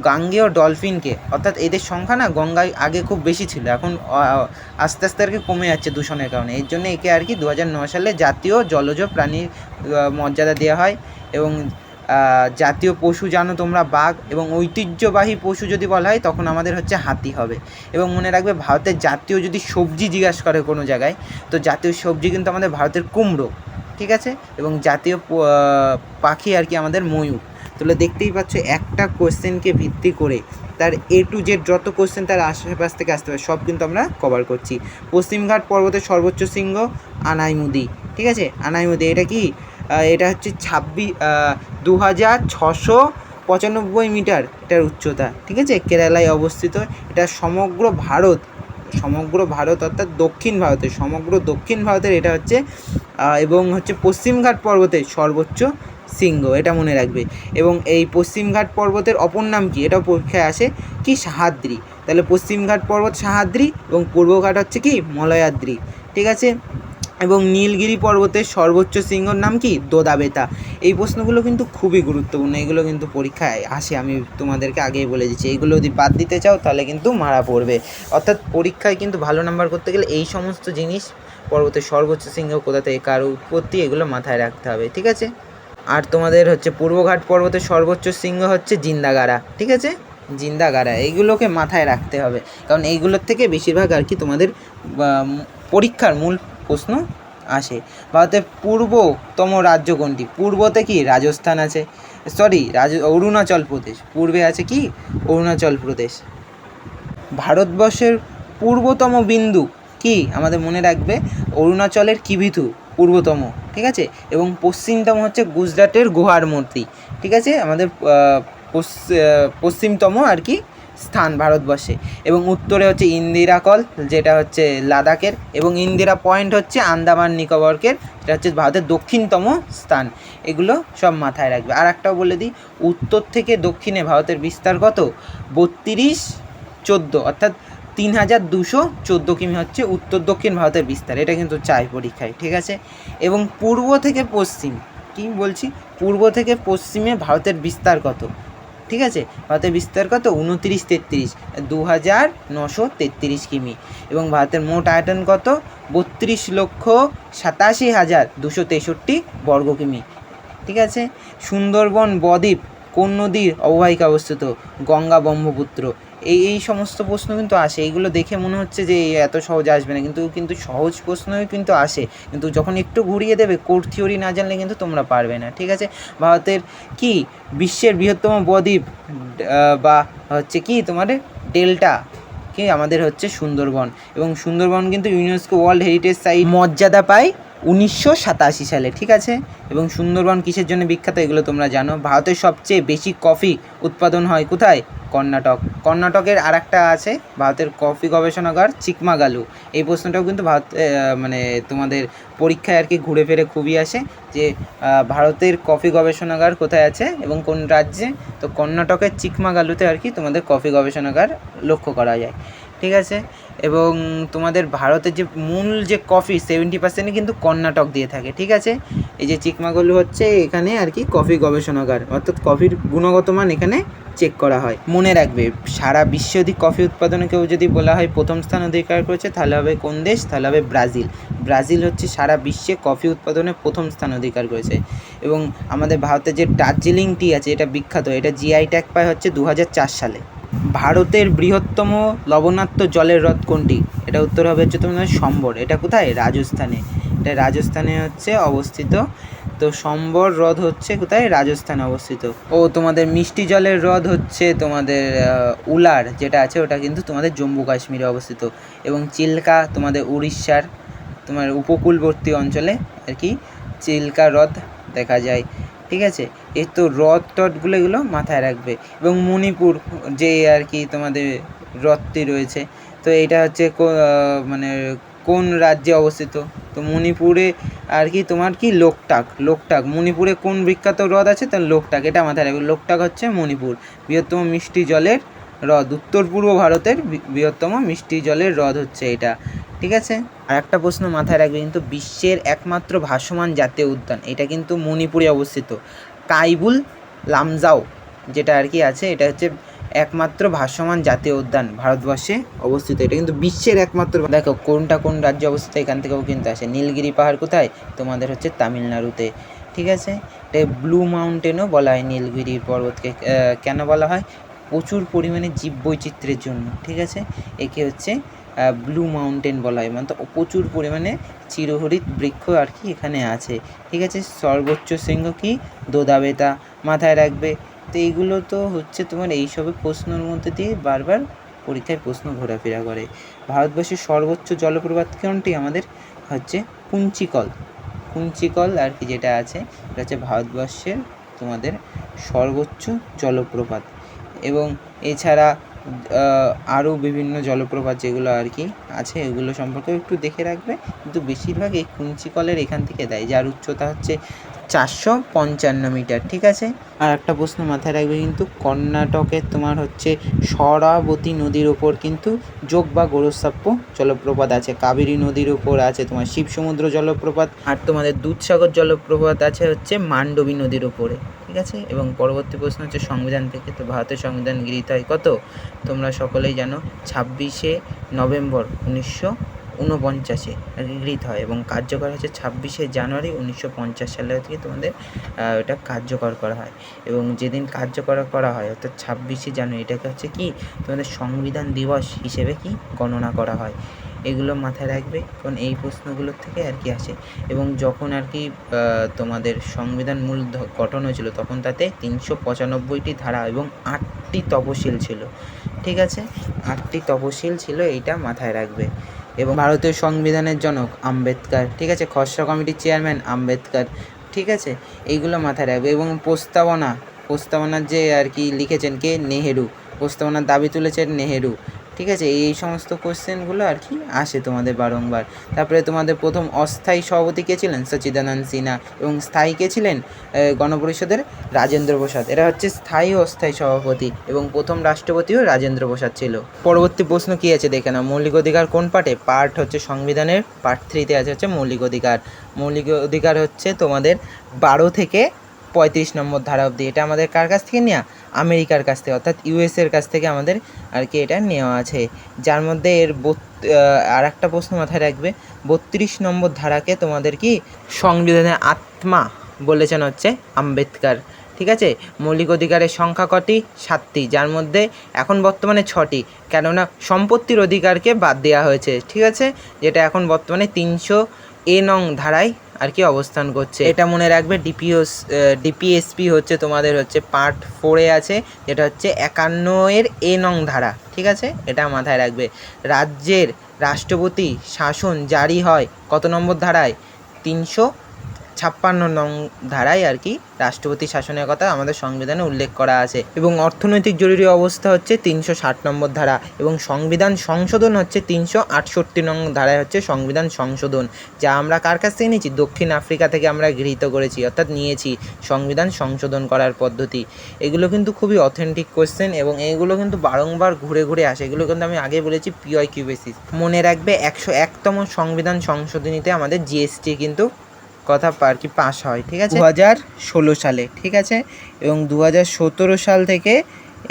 গাঙ্গেয় ডলফিনকে, অর্থাৎ এদের সংখ্যা না গঙ্গায় আগে খুব বেশি ছিল, এখন আস্তে আস্তে আর কি কমে যাচ্ছে দূষণের কারণে, এর জন্য একে আর কি 2009 সালে জাতীয় জলজ প্রাণীর মর্যাদা দেওয়া হয়। এবং জাতীয় পশু জানো তোমরা বাঘ, এবং ঐতিহ্যবাহী পশু যদি বলা হয় তখন আমাদের হচ্ছে হাতি হবে। এবং মনে রাখবে ভারতের জাতীয় যদি সবজি জিজ্ঞাসা করে কোনো জায়গায়, তো জাতীয় সবজি কিন্তু আমাদের ভারতের কুমড়ো, ঠিক আছে। এবং জাতীয় পাখি আর কি আমাদের ময়ূর। তাহলে দেখতেই পাচ্ছ একটা কোশ্চেনকে ভিত্তি করে তার A to Z যত কোশ্চেন তার আশেপাশ থেকে আসতে পারে সব কিন্তু আমরা কভার করছি। পশ্চিমঘাট পর্বতের সর্বোচ্চ শৃঙ্গ আনাইমুদি, ঠিক আছে, আনাইমুদি। এটা কি? এটা হচ্ছে 2695 মিটার এটার উচ্চতা, ঠিক আছে, কেরালায় অবস্থিত। এটা সমগ্র ভারত অর্থাৎ দক্ষিণ ভারতের, সমগ্র দক্ষিণ ভারতের এটা হচ্ছে এবং হচ্ছে পশ্চিমঘাট পর্বতের সর্বোচ্চ শৃঙ্গ, এটা মনে রাখবে। এবং এই পশ্চিমঘাট পর্বতের অপর নাম কি? এটাও পরীক্ষায় আসে, কি? সাহাদ্রি। তাহলে পশ্চিমঘাট পর্বত সাহাদ্রি এবং পূর্বঘাট হচ্ছে কি? মলয়াদ্রি, ঠিক আছে। এবং নীলগিরি পর্বতের সর্বোচ্চ শৃঙ্গর নাম কি? দোদাবেতা। এই প্রশ্নগুলো কিন্তু খুবই গুরুত্বপূর্ণ, এগুলো কিন্তু পরীক্ষায় আসে, আমি তোমাদেরকে আগেই বলে দিচ্ছি। এইগুলো যদি বাদ দিতে চাও তাহলে কিন্তু মারা পড়বে। অর্থাৎ পরীক্ষায় কিন্তু ভালো নাম্বার করতে গেলে এই সমস্ত জিনিস, পর্বতের সর্বোচ্চ শৃঙ্গ কোথা থেকে, কার উৎপত্তি, এগুলো মাথায় রাখতে হবে, ঠিক আছে। আর তোমাদের হচ্ছে পূর্বঘাট পর্বতের সর্বোচ্চ শৃঙ্গ হচ্ছে জিন্দাগারা, ঠিক আছে, জিন্দাগারা। এইগুলোকে মাথায় রাখতে হবে, কারণ এইগুলোর থেকে বেশিরভাগ আর কি তোমাদের পরীক্ষার মূল প্রশ্ন আসে। ভারতের পূর্বতম রাজ্য কোনটি? পূর্বতে কি? রাজস্থান আছে, অরুণাচল প্রদেশ। পূর্বে আছে কি? অরুণাচল প্রদেশ। ভারতবর্ষের পূর্বতম বিন্দু কি? আমাদের মনে রাখবে অরুণাচলের কিবিথু পূর্বতম, ঠিক আছে। এবং পশ্চিমতম হচ্ছে গুজরাটের গুহার মূর্তি, ঠিক আছে, আমাদের পশ্চিমতম আর কি স্থান ভারতবর্ষে। এবং উত্তরে হচ্ছে ইন্দিরা কল, যেটা হচ্ছে লাদাখের, এবং ইন্দিরা পয়েন্ট হচ্ছে আন্দামান নিকোবরের, যেটা হচ্ছে ভারতের দক্ষিণতম স্থান। এগুলো সব মাথায় রাখবে। আর একটাও বলে দিই, উত্তর থেকে দক্ষিণে ভারতের বিস্তার কত? 3214, অর্থাৎ 3214 কিমি হচ্ছে উত্তর দক্ষিণ ভারতের বিস্তার। এটা কিন্তু চাই পরীক্ষায়, ঠিক আছে। এবং পূর্ব থেকে পশ্চিম, কি বলছি, পূর্ব থেকে পশ্চিমে ভারতের বিস্তার কত? ঠিক আছে, ভারতের বিস্তার কত? 2933, 2933 কিমি। এবং ভারতের মোট আয়তন কত? 32,87,263 বর্গ কিমি। ঠিক আছে। সুন্দরবন বদ্বীপ কোন নদীর অববাহিকা অবস্থিত? গঙ্গা ব্রহ্মপুত্র। এই সমস্ত প্রশ্ন কিন্তু আসে। এইগুলো দেখে মনে হচ্ছে যে এত সহজ আসবে না, কিন্তু সহজ প্রশ্নই কিন্তু আসে, কিন্তু যখন একটু ঘুরিয়ে দেবে, কোর থিওরি না জানলে কিন্তু তোমরা পারবে না। ঠিক আছে। ভারতের কি বিশ্বের বৃহত্তম বদ্বীপ বা হচ্ছে কি তোমাদের ডেল্টা কি আমাদের হচ্ছে সুন্দরবন। এবং সুন্দরবন কিন্তু ইউনেস্কো ওয়ার্ল্ড হেরিটেজ সাইট মর্যাদা পায় 1987 সালে। ঠিক আছে। এবং সুন্দরবন কিসের জন্য বিখ্যাত এগুলো তোমরা জানো। ভারতের সবচেয়ে বেশি কফি উৎপাদন হয় কোথায়? কর্ণাটক। কর্ণাটকের আর একটা আছে ভারতের কফি গবেষণাগার চিকমাগালু। এই প্রশ্নটাও কিন্তু মানে তোমাদের পরীক্ষায় আর কি ঘুরে ফিরে খুবই আসে, যে ভারতের কফি গবেষণাগার কোথায় আছে এবং কোন রাজ্যে। তো কর্ণাটকের চিকমাগালুতে আর কি তোমাদের কফি গবেষণাগার লক্ষ্য করা যায়। ঠিক আছে। এবং তোমাদের ভারতের যে মূল যে কফি 70% কিন্তু কর্ণাটক দিয়ে থাকে। ঠিক আছে। এই যে চিকমাগালু হচ্ছে এখানে আর কি কফি গবেষণাগার, অর্থাৎ কফির গুণগত মান এখানে চেক করা হয়। মনে রাখবে, সারা বিশ্বে যদি কফি উৎপাদনে কেউ যদি বলা হয় প্রথম স্থান অধিকার করেছে, তাহলে হবে কোন দেশ? তাহলে হবে ব্রাজিল। ব্রাজিল হচ্ছে সারা বিশ্বে কফি উৎপাদনে প্রথম স্থান অধিকার করেছে। এবং আমাদের ভারতের যে দার্জিলিং টি আছে, এটা বিখ্যাত, এটা জিআই ট্যাগ পায় হচ্ছে 2004 সালে। ভারতের বৃহত্তম লবণাক্ত জলের হ্রদ কোনটি? এটা উত্তর হবে হচ্ছে তোমাদের সম্বর। এটা কোথায়? রাজস্থানে। এটা রাজস্থানে হচ্ছে অবস্থিত। তো সম্বর হ্রদ হচ্ছে কোথায়? রাজস্থানে অবস্থিত। ও তোমাদের মিষ্টি জলের হ্রদ হচ্ছে তোমাদের উলার যেটা আছে, ওটা কিন্তু তোমাদের জম্মু কাশ্মীরে অবস্থিত। এবং চিল্কা তোমাদের উড়িষ্যার তোমার উপকূলবর্তী অঞ্চলে আর কি চিল্কা হ্রদ দেখা যায়। ঠিক আছে। এই তো হ্রদ টদগুলো এগুলো মাথায় রাখবে। এবং মণিপুর যে আর কি তোমাদের হ্রদটি রয়েছে, তো এটা হচ্ছে মানে কোন রাজ্যে অবস্থিত? তো মণিপুরে আর কি তোমার কি লোকটাক। মণিপুরে কোন বিখ্যাত হ্রদ আছে? তো লোকটাক, এটা মাথায় রাখবে। লোকটাক হচ্ছে মণিপুর। বৃহত্তম মিষ্টি জলের হ্রদ, উত্তর পূর্ব ভারতের বৃহত্তম মিষ্টি জলের হ্রদ হচ্ছে এটা। ঠিক আছে। আর একটা প্রশ্ন মাথায় রাখবে কিন্তু, বিশ্বের একমাত্র ভাসমান জাতীয় উদ্যান, এটা কিন্তু মণিপুরে অবস্থিত। কাইবুল লামজাও যেটা আর কি আছে, এটা হচ্ছে একমাত্র ভাসমান জাতীয় উদ্যান ভারতবর্ষে অবস্থিত। এটা কিন্তু বিশ্বের একমাত্র। দেখো কোনটা কোন রাজ্যে অবস্থিত, এখান থেকেও কিন্তু আসে। নীলগিরি পাহাড় কোথায়? তোমাদের হচ্ছে তামিলনাড়ুতে। ঠিক আছে। এটা ব্লু মাউন্টেনও বলা হয় নীলগিরি পর্বতকে। কেন বলা হয়? প্রচুর পরিমাণে জীববৈচিত্র্যের জন্য। ঠিক আছে। একে হচ্ছে ব্লু মাউন্টেন বলা হয়, মানে তো প্রচুর পরিমাণে চিরহরিৎ বৃক্ষ আর কি এখানে আছে। ঠিক আছে। সর্বোচ্চ শৃঙ্গ কি? দোদাবেতা। মাথায় রাখবে। তো এইগুলো তো হচ্ছে তোমার এইসবের প্রশ্নের মধ্যে দিয়ে বারবার পরীক্ষায় প্রশ্ন ঘোরাফেরা করে। ভারতবর্ষের সর্বোচ্চ জলপ্রপাত কোনটি? আমাদের হচ্ছে কুঞ্চিকল আর কি যেটা আছে, এটা হচ্ছে ভারতবর্ষের তোমাদের সর্বোচ্চ জলপ্রপাত। এবং এছাড়া আরও বিভিন্ন জলপ্রপাত যেগুলো আর কি আছে, এগুলো সম্পর্কেও একটু দেখে রাখবে। কিন্তু বেশিরভাগ এই কুঞ্চিকলের এখান থেকে দেয়, যার উচ্চতা হচ্ছে 455 মিটার। ঠিক আছে। আর একটা প্রশ্ন মাথায় রাখবে কিন্তু, কর্ণাটকের তোমার হচ্ছে শরাবতী নদীর ওপর কিন্তু যোগ বা গোরস্তাপ্য জলপ্রপাত আছে। কাবেরী নদীর ওপর আছে তোমার শিব সমুদ্র জলপ্রপাত। আর তোমাদের দুধসাগর জলপ্রপাত আছে হচ্ছে মান্ডবী নদীর ওপরে। ঠিক আছে। এবং পরবর্তী প্রশ্ন হচ্ছে সংবিধান থেকে। তো ভারতের সংবিধান গৃহীত হয় কত? তোমরা সকলেই জানো 26শে নভেম্বর 1949 গৃহীত হয়, এবং কার্যকর হচ্ছে 26শে জানুয়ারি 1950 সালে থেকে তোমাদের এটা কার্যকর করা হয়। এবং যেদিন কার্যকর করা হয় অর্থাৎ 26শে জানুয়ারি, এটাকে হচ্ছে কি তোমাদের সংবিধান দিবস হিসেবে কি গণনা করা হয়। এগুলো মাথায় রাখবে, কারণ এই প্রশ্নগুলোর থেকে আর কি আসে। এবং যখন আর কি তোমাদের সংবিধান মূল গঠন হয়েছিল, তখন তাতে 395টি ধারা এবং 8টি তপশিল ছিল। ঠিক আছে। 8টি তপশিল ছিল, এইটা মাথায় রাখবে। এবং ভারতীয় সংবিধানের জনক আম্বেদকর। ঠিক আছে। খসড়া কমিটির চেয়ারম্যান আম্বেদকর। ঠিক আছে। এইগুলো মাথায় রাখবে। এবং প্রস্তাবনার যে আর কি লিখেছেন কে? নেহেরু। প্রস্তাবনার দাবি তুলেছেন নেহেরু। ঠিক আছে, এই সমস্ত কোশ্চেনগুলো আর কি আসে তোমাদের বারংবার। তারপরে তোমাদের প্রথম অস্থায়ী সভাপতি কে ছিলেন? সচিদানন্দ সিনহা। এবং স্থায়ী কে ছিলেন? গণপরিষদের রাজেন্দ্র প্রসাদ। এরা হচ্ছে স্থায়ী ও অস্থায়ী সভাপতি, এবং প্রথম রাষ্ট্রপতিও রাজেন্দ্র প্রসাদ ছিল। পরবর্তী প্রশ্ন কী আছে দেখে নাও। মৌলিক অধিকার কোন পার্টে? পার্ট হচ্ছে সংবিধানের পার্ট 3-তে আছে হচ্ছে মৌলিক অধিকার। মৌলিক অধিকার হচ্ছে তোমাদের 12 থেকে 35 নম্বর ধারা অবধি। এটা আমাদের কার কাছ থেকে নেওয়া? আমেরিকার কাছ থেকে, অর্থাৎ ইউএসের কাছ থেকে আমাদের আর কি এটা নেওয়া আছে। যার মধ্যে এর আর একটা প্রশ্ন মাথায় রাখবে, 32 নম্বর ধারাকে তোমাদের কি সংবিধানের আত্মা বলেছেন হচ্ছে আম্বেদকর। ঠিক আছে, মৌলিক অধিকারের সংখ্যা কটি? 7টি, যার মধ্যে এখন বর্তমানে 6টি, কেননা সম্পত্তির অধিকারকে বাদ দেওয়া হয়েছে। ঠিক আছে, যেটা এখন বর্তমানে 300A নং ধারায় আর কি অবস্থান করছে। এটা মনে রাখবে। ডিপিএসপি হচ্ছে তোমাদের হচ্ছে পার্ট 4-এ আছে, যেটা হচ্ছে 51A নং ধারা। ঠিক আছে, এটা মাথায় রাখবে। রাজ্যের রাষ্ট্রপতি শাসন জারি হয় কত নম্বর ধারায়? 356 নং ধারায় আর কি রাষ্ট্রপতি শাসনের কথা আমাদের সংবিধানে উল্লেখ করা আছে। এবং অর্থনৈতিক জরুরি অবস্থা হচ্ছে 360 নম্বর ধারা, এবং সংবিধান সংশোধন হচ্ছে 368 নং ধারায় হচ্ছে সংবিধান সংশোধন, যা আমরা কার কাছ থেকে নিয়েছি? দক্ষিণ আফ্রিকা থেকে আমরা গৃহীত করেছি, অর্থাৎ নিয়েছি সংবিধান সংশোধন করার পদ্ধতি। এগুলো কিন্তু খুবই অথেন্টিক কোশ্চেন, এবং এইগুলো কিন্তু বারংবার ঘুরে ঘুরে আসে। এগুলো কিন্তু আমি আগে বলেছি পিওয়াইকিউ বেসিস। মনে রাখবে 101তম সংবিধান সংশোধনীতে আমাদের জিএসটি কিন্তু কথা আর কি পাস হয়। ঠিক আছে, 2016 সালে। ঠিক আছে, এবং 2017 সাল থেকে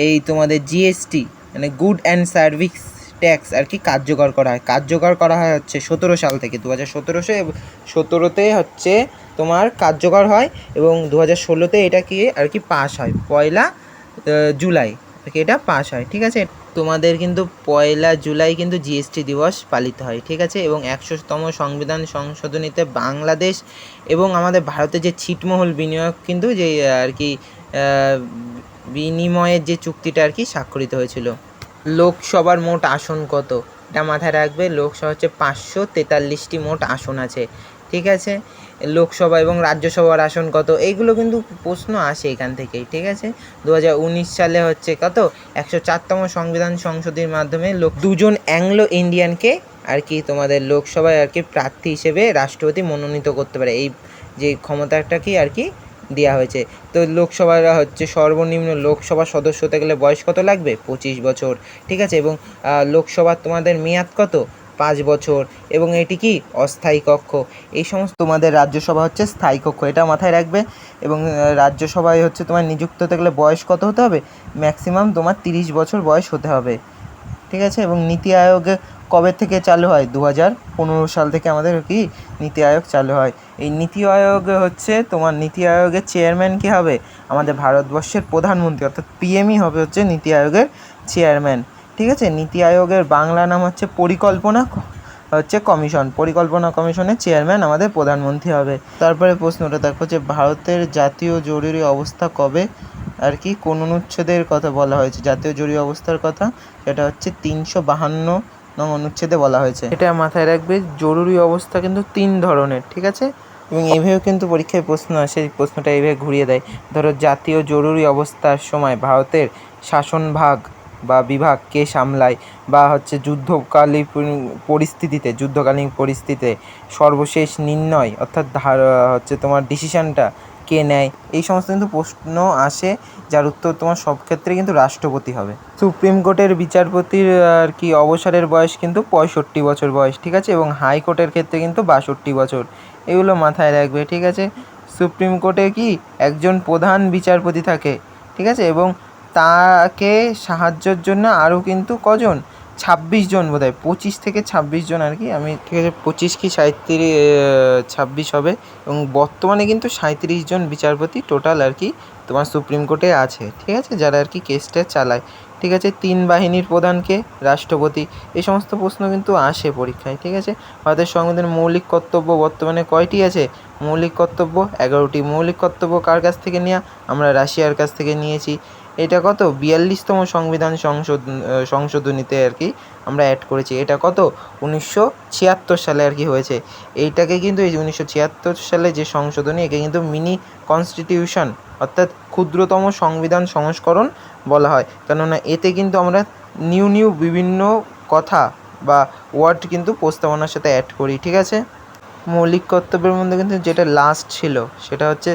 এই তোমাদের জিএসটি মানে গুড অ্যান্ড সার্ভিস ট্যাক্স আর কি কার্যকর করা হয়। হচ্ছে 17 সাল থেকে। 2017-তে হচ্ছে তোমার কার্যকর হয়, এবং 2016-তে এটা কি আর কি পাস হয় 1 জুলাই আর কি এটা পাস হয়। ঠিক আছে, তোমাদের কিন্তু 1 জুলাই কিন্তু জিএসটি দিবস পালিত হয়। ঠিক আছে, এবং 100তম সংবিধান সংশোধনীতে বাংলাদেশ এবং আমাদের ভারতের যে ছিটমহল বিনিয়োগ কিন্তু যে আর কি বিনিময়ের যে চুক্তিটা আর কি স্বাক্ষরিত হয়েছিল। লোকসভার মোট আসন কত? এটা মাথায় রাখবে। লোকসভা হচ্ছে 543টি মোট আসন আছে। ঠিক আছে, লোকসভা এবং রাজ্যসভার আসন কত? এইগুলো কিন্তু প্রশ্ন আসে এখান থেকেই। ঠিক আছে, 2019 সালে হচ্ছে কত? 104তম সংবিধান সংশোধনীর মাধ্যমে 2জন অ্যাংলো ইন্ডিয়ানকে আর কি তোমাদের লোকসভায় আর কি প্রার্থী হিসেবে রাষ্ট্রপতি মনোনীত করতে পারে। এই যে ক্ষমতাটা কি আর কি দেওয়া হয়েছে। তো লোকসভার হচ্ছে সর্বনিম্ন লোকসভা সদস্য হতে গেলে বয়স কত লাগবে? 25 বছর। ঠিক আছে, এবং লোকসভার তোমাদের মেয়াদ কত? 5 বছর, এবং এটি কি অস্থায়ী কক্ষ। এই সমস্ত তোমাদের রাজ্যসভা হচ্ছে স্থায়ী কক্ষ, এটা মাথায় রাখবে। এবং রাজ্যসভায় হচ্ছে তোমার নিযুক্ত হতে গেলে বয়স কত হতে হবে? ম্যাক্সিমাম তোমার 30 বছর বয়স হতে হবে। ঠিক আছে, এবং নীতি আয়োগে কবে থেকে চালু হয়? 2015 সাল থেকে আমাদের কি নীতি আয়োগ চালু হয়। এই নীতি আয়োগে হচ্ছে তোমার নীতি আয়োগের চেয়ারম্যান কী হবে? আমাদের ভারতবর্ষের প্রধানমন্ত্রী, অর্থাৎ পিএমই হবে হচ্ছে নীতি আয়োগের চেয়ারম্যান। ঠিক আছে, নীতি আয়োগের বাংলা নাম হচ্ছে পরিকল্পনা কমিশনের চেয়ারম্যান আমাদের প্রধানমন্ত্রী হবে। তারপরে প্রশ্নটা দেখো যে ভারতের জাতীয় জরুরি অবস্থা কবে আর কি কোন অনুচ্ছেদের কথা বলা হয়েছে? জাতীয় জরুরি অবস্থার কথা এটা হচ্ছে 352 নং অনুচ্ছেদে বলা হয়েছে। এটা মাথায় রাখবে। জরুরি অবস্থা কিন্তু 3 ধরনের। ঠিক আছে, এবং এইভাবেও কিন্তু পরীক্ষায় প্রশ্ন আসে। এই প্রশ্নটা এইভাবে ঘুরিয়ে দেয়। ধরো জাতীয় জরুরি অবস্থার সময় ভারতের শাসনভাগ বা বিভাগ কে সামলায়, বা হচ্ছে যুদ্ধকালীন পরিস্থিতিতে সর্বশেষ নির্ণয় অর্থাৎ হচ্ছে তোমার ডিসিশানটা কে নেয়। এই সমস্ত কিন্তু প্রশ্ন আসে, যার উত্তর তোমার সব ক্ষেত্রে কিন্তু রাষ্ট্রপতি হবে। সুপ্রিম কোর্টের বিচারপতির আর কি অবসরের বয়স কিন্তু 65 বছর বয়স। ঠিক আছে, এবং হাইকোর্টের ক্ষেত্রে কিন্তু 62 বছর। এগুলো মাথায় রাখবে। ঠিক আছে, সুপ্রিম কোর্টে কি একজন প্রধান বিচারপতি থাকে। ঠিক আছে, এবং তাকে সাহায্যের জন্য আরও কিন্তু কজন? 26 জন বোধহয়, 25 থেকে 26 জন আর কি। আমি ঠিক আছে 25 কি 26 হবে। এবং বর্তমানে কিন্তু 37 জন বিচারপতি টোটাল আর কি তোমার সুপ্রিম কোর্টে আছে। ঠিক আছে, যারা আর কি কেসটা চালায়। ঠিক আছে, 3 বাহিনীর প্রধানকে? রাষ্ট্রপতি। এই সমস্ত প্রশ্ন কিন্তু আসে পরীক্ষায়। ঠিক আছে, ভারতের সংবিধানের মৌলিক কর্তব্য বর্তমানে কয়টি আছে? মৌলিক কর্তব্য 11টি। মৌলিক কর্তব্য কার কাছ থেকে নেওয়া? আমরা রাশিয়ার কাছ থেকে নিয়েছি। এটা কত? 42তম সংবিধান সংশোধনীতে আর কি আমরা অ্যাড করেছি। এটা কত? 1976 সালে আর কি হয়েছে। এইটাকে কিন্তু এই 1976 সালে যে সংশোধনী, একে কিন্তু মিনি কনস্টিটিউশন অর্থাৎ ক্ষুদ্রতম সংবিধান সংস্করণ বলা হয়, কেননা এতে কিন্তু আমরা নিউ বিভিন্ন কথা বা ওয়ার্ড কিন্তু প্রস্তাবনার সাথে অ্যাড করি। ঠিক আছে, মৌলিক কর্তব্যের মধ্যে কিন্তু যেটা লাস্ট ছিল সেটা হচ্ছে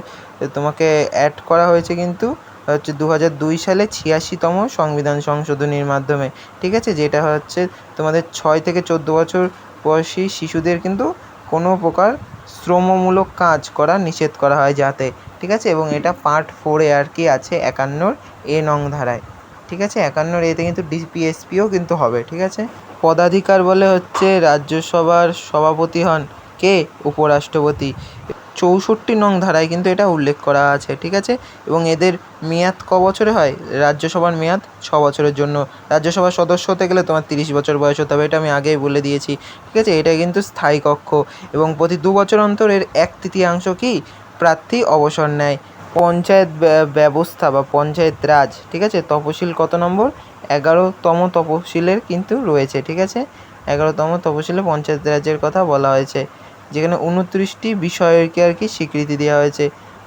তোমাকে অ্যাড করা হয়েছে কিন্তু হচ্ছে 2002 সালে 86তম সংবিধান সংশোধনীর মাধ্যমে। ঠিক আছে, যেটা হচ্ছে তোমাদের 6 থেকে 14 বছর বয়সী শিশুদের কিন্তু কোনো প্রকার শ্রমমূলক কাজ করা নিষেধ করা হয় যাতে। ঠিক আছে, এবং এটা পার্ট 4-এ আর কি আছে 51 নং ধারায়। ঠিক আছে, 51 এতে কিন্তু ডিপিএসপিও কিন্তু হবে। ঠিক আছে, পদাধিকার বলে হচ্ছে রাজ্যসভার সভাপতি হন কে? উপরাষ্ট্রপতি। 64 নং ধারায় কিন্তু এটা উল্লেখ করা আছে। ঠিক আছে, এবং এদের মেয়াদ ক বছরে হয়? রাজ্যসভার মেয়াদ 6 বছরের জন্য। রাজ্যসভার সদস্য হতে গেলে তোমার 30 বছর বয়স হতে হবে, এটা আমি আগেই বলে দিয়েছি। ঠিক আছে, এটা কিন্তু স্থায়ী কক্ষ, এবং প্রতি 2 বছর অন্তর এর 1/3 কি প্রার্থী অবসর নেয়। পঞ্চায়েত ব্যবস্থা বা পঞ্চায়েত রাজ, ঠিক আছে, তফসিল কত নম্বর? 11তম তফসিলের কিন্তু রয়েছে। ঠিক আছে, 11তম তফসিলে পঞ্চায়েত রাজের কথা বলা হয়েছে, যেখানে 29টি বিষয়কে আর কি স্বীকৃতি দেওয়া হয়েছে।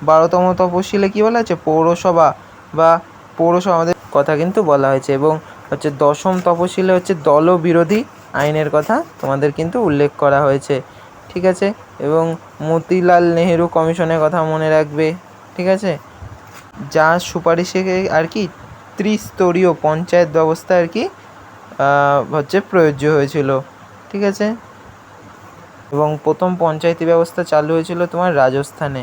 12তম তফসিলে কী বলা হয়েছে? পৌরসভা বা পৌরসভা আমাদের কথা কিন্তু বলা হয়েছে, এবং হচ্ছে 10ম তফসিলে হচ্ছে দলবিরোধী আইনের কথা তোমাদের কিন্তু উল্লেখ করা হয়েছে। ঠিক আছে, এবং মতিলাল নেহেরু কমিশনের কথা মনে রাখবে। ঠিক আছে, যা সুপারিশে আর কি ত্রিস্তরীয় পঞ্চায়েত ব্যবস্থা আর কি হচ্ছে প্রযোজ্য হয়েছিল। ঠিক আছে, এবং প্রথম পঞ্চায়েতি ব্যবস্থা চালু হয়েছিল তোমার রাজস্থানে,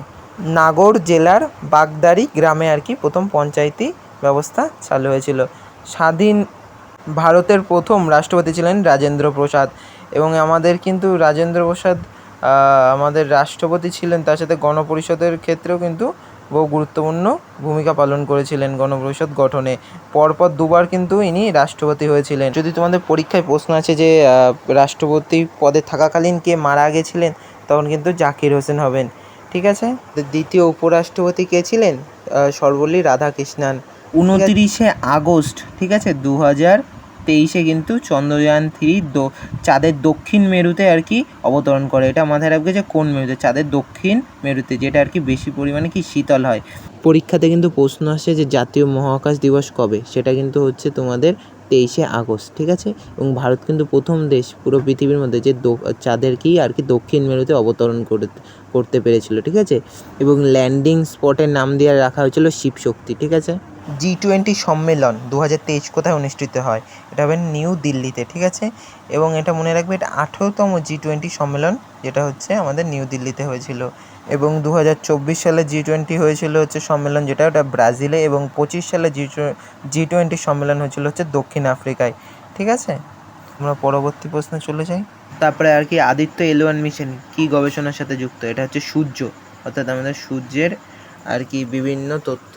নাগৌর জেলার বাগদারি গ্রামে আর কি প্রথম পঞ্চায়েতি ব্যবস্থা চালু হয়েছিল। স্বাধীন ভারতের প্রথম রাষ্ট্রপতি ছিলেন রাজেন্দ্র প্রসাদ, এবং আমাদের কিন্তু রাজেন্দ্র প্রসাদ আমাদের রাষ্ট্রপতি ছিলেন, তার সাথে গণপরিষদের ক্ষেত্রেও কিন্তু বহু গুরুত্বপূর্ণ ভূমিকা পালন করেছিলেন গণপরিষদ গঠনে। পরপর 2বার কিন্তু ইনি রাষ্ট্রপতি হয়েছিলেন। যদি তোমাদের পরীক্ষায় প্রশ্ন আছে যে রাষ্ট্রপতি পদে থাকাকালীন কে মারা গেছিলেন, তখন কিন্তু জাকির হোসেন হবেন। ঠিক আছে, দ্বিতীয় উপরাষ্ট্রপতি কে ছিলেন? সর্বপল্লী রাধাকৃষ্ণন। 29শে আগস্ট, ঠিক আছে, 2023 কিন্তু চন্দ্রযান 3 চাঁদের দক্ষিণ মেরুতে আর কি অবতরণ করে। এটা মাথায় রাখবে যে কোন মেরুতে? চাঁদের দক্ষিণ মেরুতে, যেটা আর কি বেশি পরিমাণে কি শীতল হয়। পরীক্ষাতে কিন্তু প্রশ্ন আসে যে জাতীয় মহাকাশ দিবস কবে, সেটা কিন্তু হচ্ছে তোমাদের 23শে আগস্ট। ঠিক আছে, এবং ভারত কিন্তু প্রথম দেশ পুরো পৃথিবীর মধ্যে যে চাঁদেরকেই আর কি দক্ষিণ মেরুতে অবতরণ করতে পেরেছিল। ঠিক আছে, এবং ল্যান্ডিং স্পটের নাম দিয়ে রাখা হয়েছিল শিবশক্তি। ঠিক আছে, G20 সম্মেলন 2023 কোথায় অনুষ্ঠিত হয়? এটা হবে নিউ দিল্লিতে। ঠিক আছে, এবং এটা মনে রাখবে এটা 18তম G20 সম্মেলন, যেটা হচ্ছে আমাদের নিউ দিল্লিতে হয়েছিল। এবং 2024 সালে G20 হয়েছিল হচ্ছে সম্মেলন, যেটা ওটা ব্রাজিলে, এবং 25 সালে G20 সম্মেলন হয়েছিল হচ্ছে দক্ষিণ আফ্রিকায়। ঠিক আছে, আমরা পরবর্তী প্রশ্নে চলে যাই। তারপরে আর কি আদিত্য L1 মিশন কি গবেষণার সাথে যুক্ত? এটা হচ্ছে সূর্য, অর্থাৎ আমাদের সূর্যের আর কি বিভিন্ন তথ্য,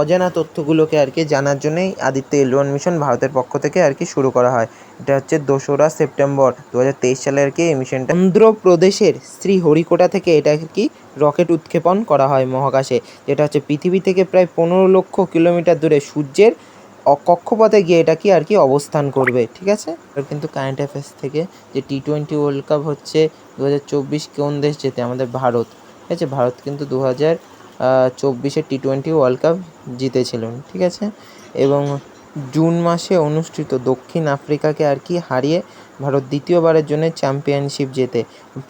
অজানা তথ্যগুলোকে আর কি জানার জন্যই আদিত্য L1 মিশন ভারতের পক্ষ থেকে আর কি শুরু করা হয়। এটা হচ্ছে 2রা সেপ্টেম্বর 2023 সালে আর কি এই মিশনটা অন্ধ্রপ্রদেশের শ্রীহরিকোটা থেকে এটা আর কি রকেট উৎক্ষেপণ করা হয় মহাকাশে, যেটা হচ্ছে পৃথিবী থেকে প্রায় 15 লক্ষ কিলোমিটার দূরে সূর্যের কক্ষপথে গিয়ে এটা কি আর কি অবস্থান করবে। ঠিক আছে, কিন্তু কারেন্ট অ্যাফেয়ার্স থেকে যে T20 ওয়ার্ল্ড কাপ হচ্ছে 2024 কোন দেশ জেতে? আমাদের ভারত। ঠিক আছে, ভারত কিন্তু 2024 T20 ওয়ার্ল্ড কাপ জিতেছিলেন। ঠিক আছে, এবং জুন মাসে অনুষ্ঠিত দক্ষিণ আফ্রিকাকে আর কি হারিয়ে ভারত দ্বিতীয়বারের জন্য চ্যাম্পিয়নশিপ জেতে।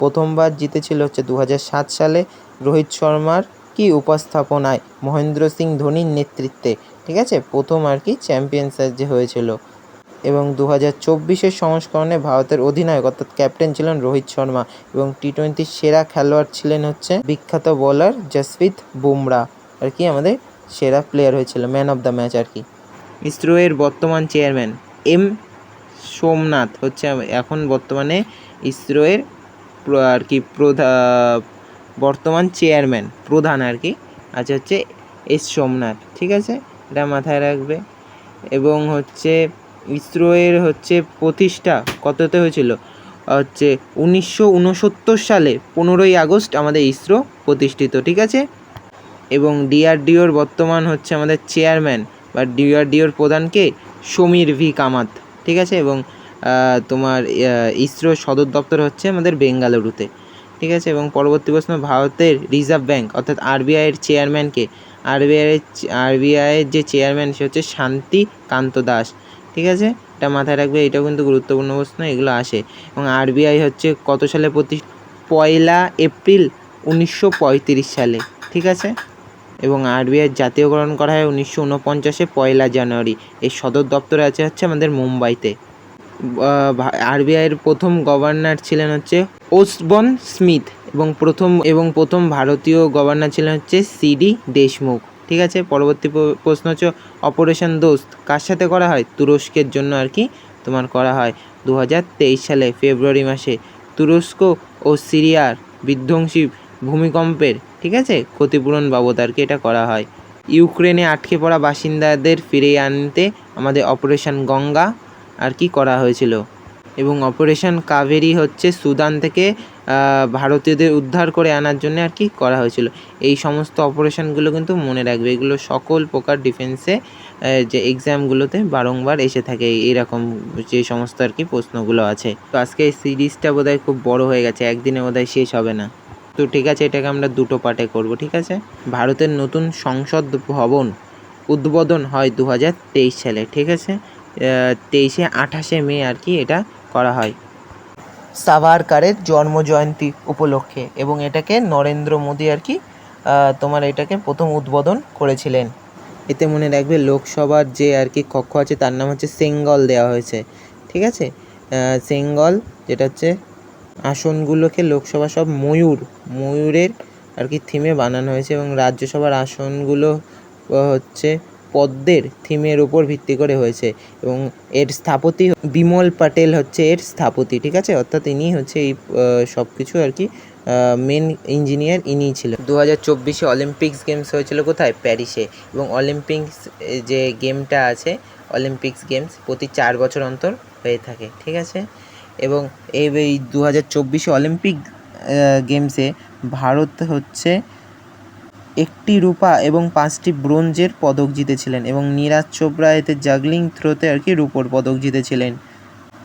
প্রথমবার জিতেছিল হচ্ছে 2007 সালে রোহিত শর্মার কি উপস্থাপনায়, মহেন্দ্র সিং ধোনির নেতৃত্বে। ঠিক আছে, প্রথম আর কি চ্যাম্পিয়ন্স যে হয়েছিল। এবং 2024 সংস্করণে ভারতের অধিনায়ক অর্থাৎ ক্যাপ্টেন ছিলেন রোহিত শর্মা, এবং T20 সেরা খেলোয়াড় ছিলেন হচ্ছে বিখ্যাত বোলার জসপ্রীত বুমরা আর কি আমাদের সেরা প্লেয়ার হয়েছিল, ম্যান অফ দ্য ম্যাচ আর কি। ইসরো এর বর্তমান চেয়ারম্যান এম সোমনাথ হচ্ছে এখন বর্তমানে ইসরো এর আর কি বর্তমান চেয়ারম্যান, প্রধান আর কি আচ্ছা হচ্ছে এস সোমনাথ। ঠিক আছে, এটা মাথায় রাখবে। এবং হচ্ছে ইসরো এর হচ্ছে প্রতিষ্ঠা কততে হয়েছিল? হচ্ছে 1969 সালে 15ই আগস্ট আমাদের ইসরো প্রতিষ্ঠিত। ঠিক আছে, এবং DRDOর বর্তমান হচ্ছে আমাদের চেয়ারম্যান বা DRDOর প্রধানকে সমীর ভি কামাত। ঠিক আছে, এবং তোমার ইসরোর সদর দপ্তর হচ্ছে আমাদের বেঙ্গালুরুতে। ঠিক আছে, এবং পরবর্তী প্রশ্ন, ভারতের রিজার্ভ ব্যাঙ্ক অর্থাৎ RBI এর চেয়ারম্যানকে? আরবিআইয়ের যে চেয়ারম্যান সে হচ্ছে শান্তিকান্ত দাস। ঠিক আছে, এটা মাথায় রাখবে, এটাও কিন্তু গুরুত্বপূর্ণ প্রশ্ন, এগুলো আসে। এবং আরবিআই হচ্ছে কত সালে 1 এপ্রিল 1935 সালে। ঠিক আছে, এবং আরবিআইয়ের জাতীয়করণ করা হয় 1949-এ 1 জানুয়ারি। এর সদর দপ্তর হচ্ছে আমাদের মুম্বাইতে। আরবিআইয়ের প্রথম গভর্নর ছিলেন হচ্ছে ওসবর্ন স্মিথ, এবং প্রথম ভারতীয় গভর্নর ছিলেন হচ্ছে সিডি দেশমুখ। ঠিক আছে, পরবর্তী প্রশ্ন হচ্ছে অপারেশন দোস্ত কার সাথে করা হয়? তুরস্কের জন্য আর কি তোমার করা হয় 2023 সালে ফেব্রুয়ারি মাসে। তুরস্ক ও সিরিয়ার বিধ্বংসী ভূমিকম্পের, ঠিক আছে, ক্ষতিপূরণ বাবদ আর কি এটা করা হয়। ইউক্রেনে আটকে পড়া বাসিন্দাদের ফিরিয়ে আনতে আমাদের অপারেশন গঙ্গা আর কি করা হয়েছিল। এবং অপারেশন কাভেরি হচ্ছে সুদান থেকে ভারতীয়দের উদ্ধার করে আনার জন্য আর কি করা হয়েছিল। এই সমস্ত অপারেশনগুলো কিন্তু মনে রাখবে, এগুলো সকল প্রকার ডিফেন্সে যে এক্সামগুলোতে বারংবার এসে থাকে এরকম যে সমস্ত আর কি প্রশ্নগুলো আছে। তো আজকে এই সিরিজটা বোধহয় খুব বড় হয়ে গেছে, একদিনে বোধহয় শেষ হবে না। তো ঠিক আছে, এটাকে আমরা 2টো পার্টে করব। ঠিক আছে, ভারতের নতুন সংসদ ভবন উদ্বোধন হয় 2023 সালে। ঠিক আছে, 28 মে আর কি এটা করা হয় সাভারকারের জন্মজয়ন্তী উপলক্ষে, এবং এটাকে নরেন্দ্র মোদী আর কি তোমার এটাকে প্রথম উদ্বোধন করেছিলেন। এতে মনে রাখবে লোকসভার যে আর কি কক্ষ আছে তার নাম হচ্ছে সেঙ্গল দেওয়া হয়েছে। ঠিক আছে, সেঙ্গল যেটা হচ্ছে আসনগুলোকে লোকসভা সব ময়ূরের আর কি থিমে বানানো হয়েছে, এবং রাজ্যসভার আসনগুলো হচ্ছে পদ্মের থিমের উপর ভিত্তি করে হয়েছে, এবং এর স্থপতি বিমল প্যাটেল হচ্ছে এর স্থপতি। ঠিক আছে, অর্থাৎ ইনি হচ্ছে এই সব কিছু আর কি মেন ইঞ্জিনিয়ার ইনিই ছিল। 2024-এ অলিম্পিক্স গেমস হয়েছিল কোথায়? প্যারিসে। এবং অলিম্পিক্স যে গেমটা আছে, অলিম্পিক্স গেমস প্রতি 4 বছর অন্তর হয়ে থাকে। ঠিক আছে, এবং এই 2024-এ অলিম্পিক গেমসে ভারত হচ্ছে 1টি রূপা এবং 5টি ব্রোঞ্জের পদক জিতেছিলেন, এবং নীরাজ চোপড়া এতে জাগলিং থ্রোতে আর কি রূপোর পদক জিতেছিলেন।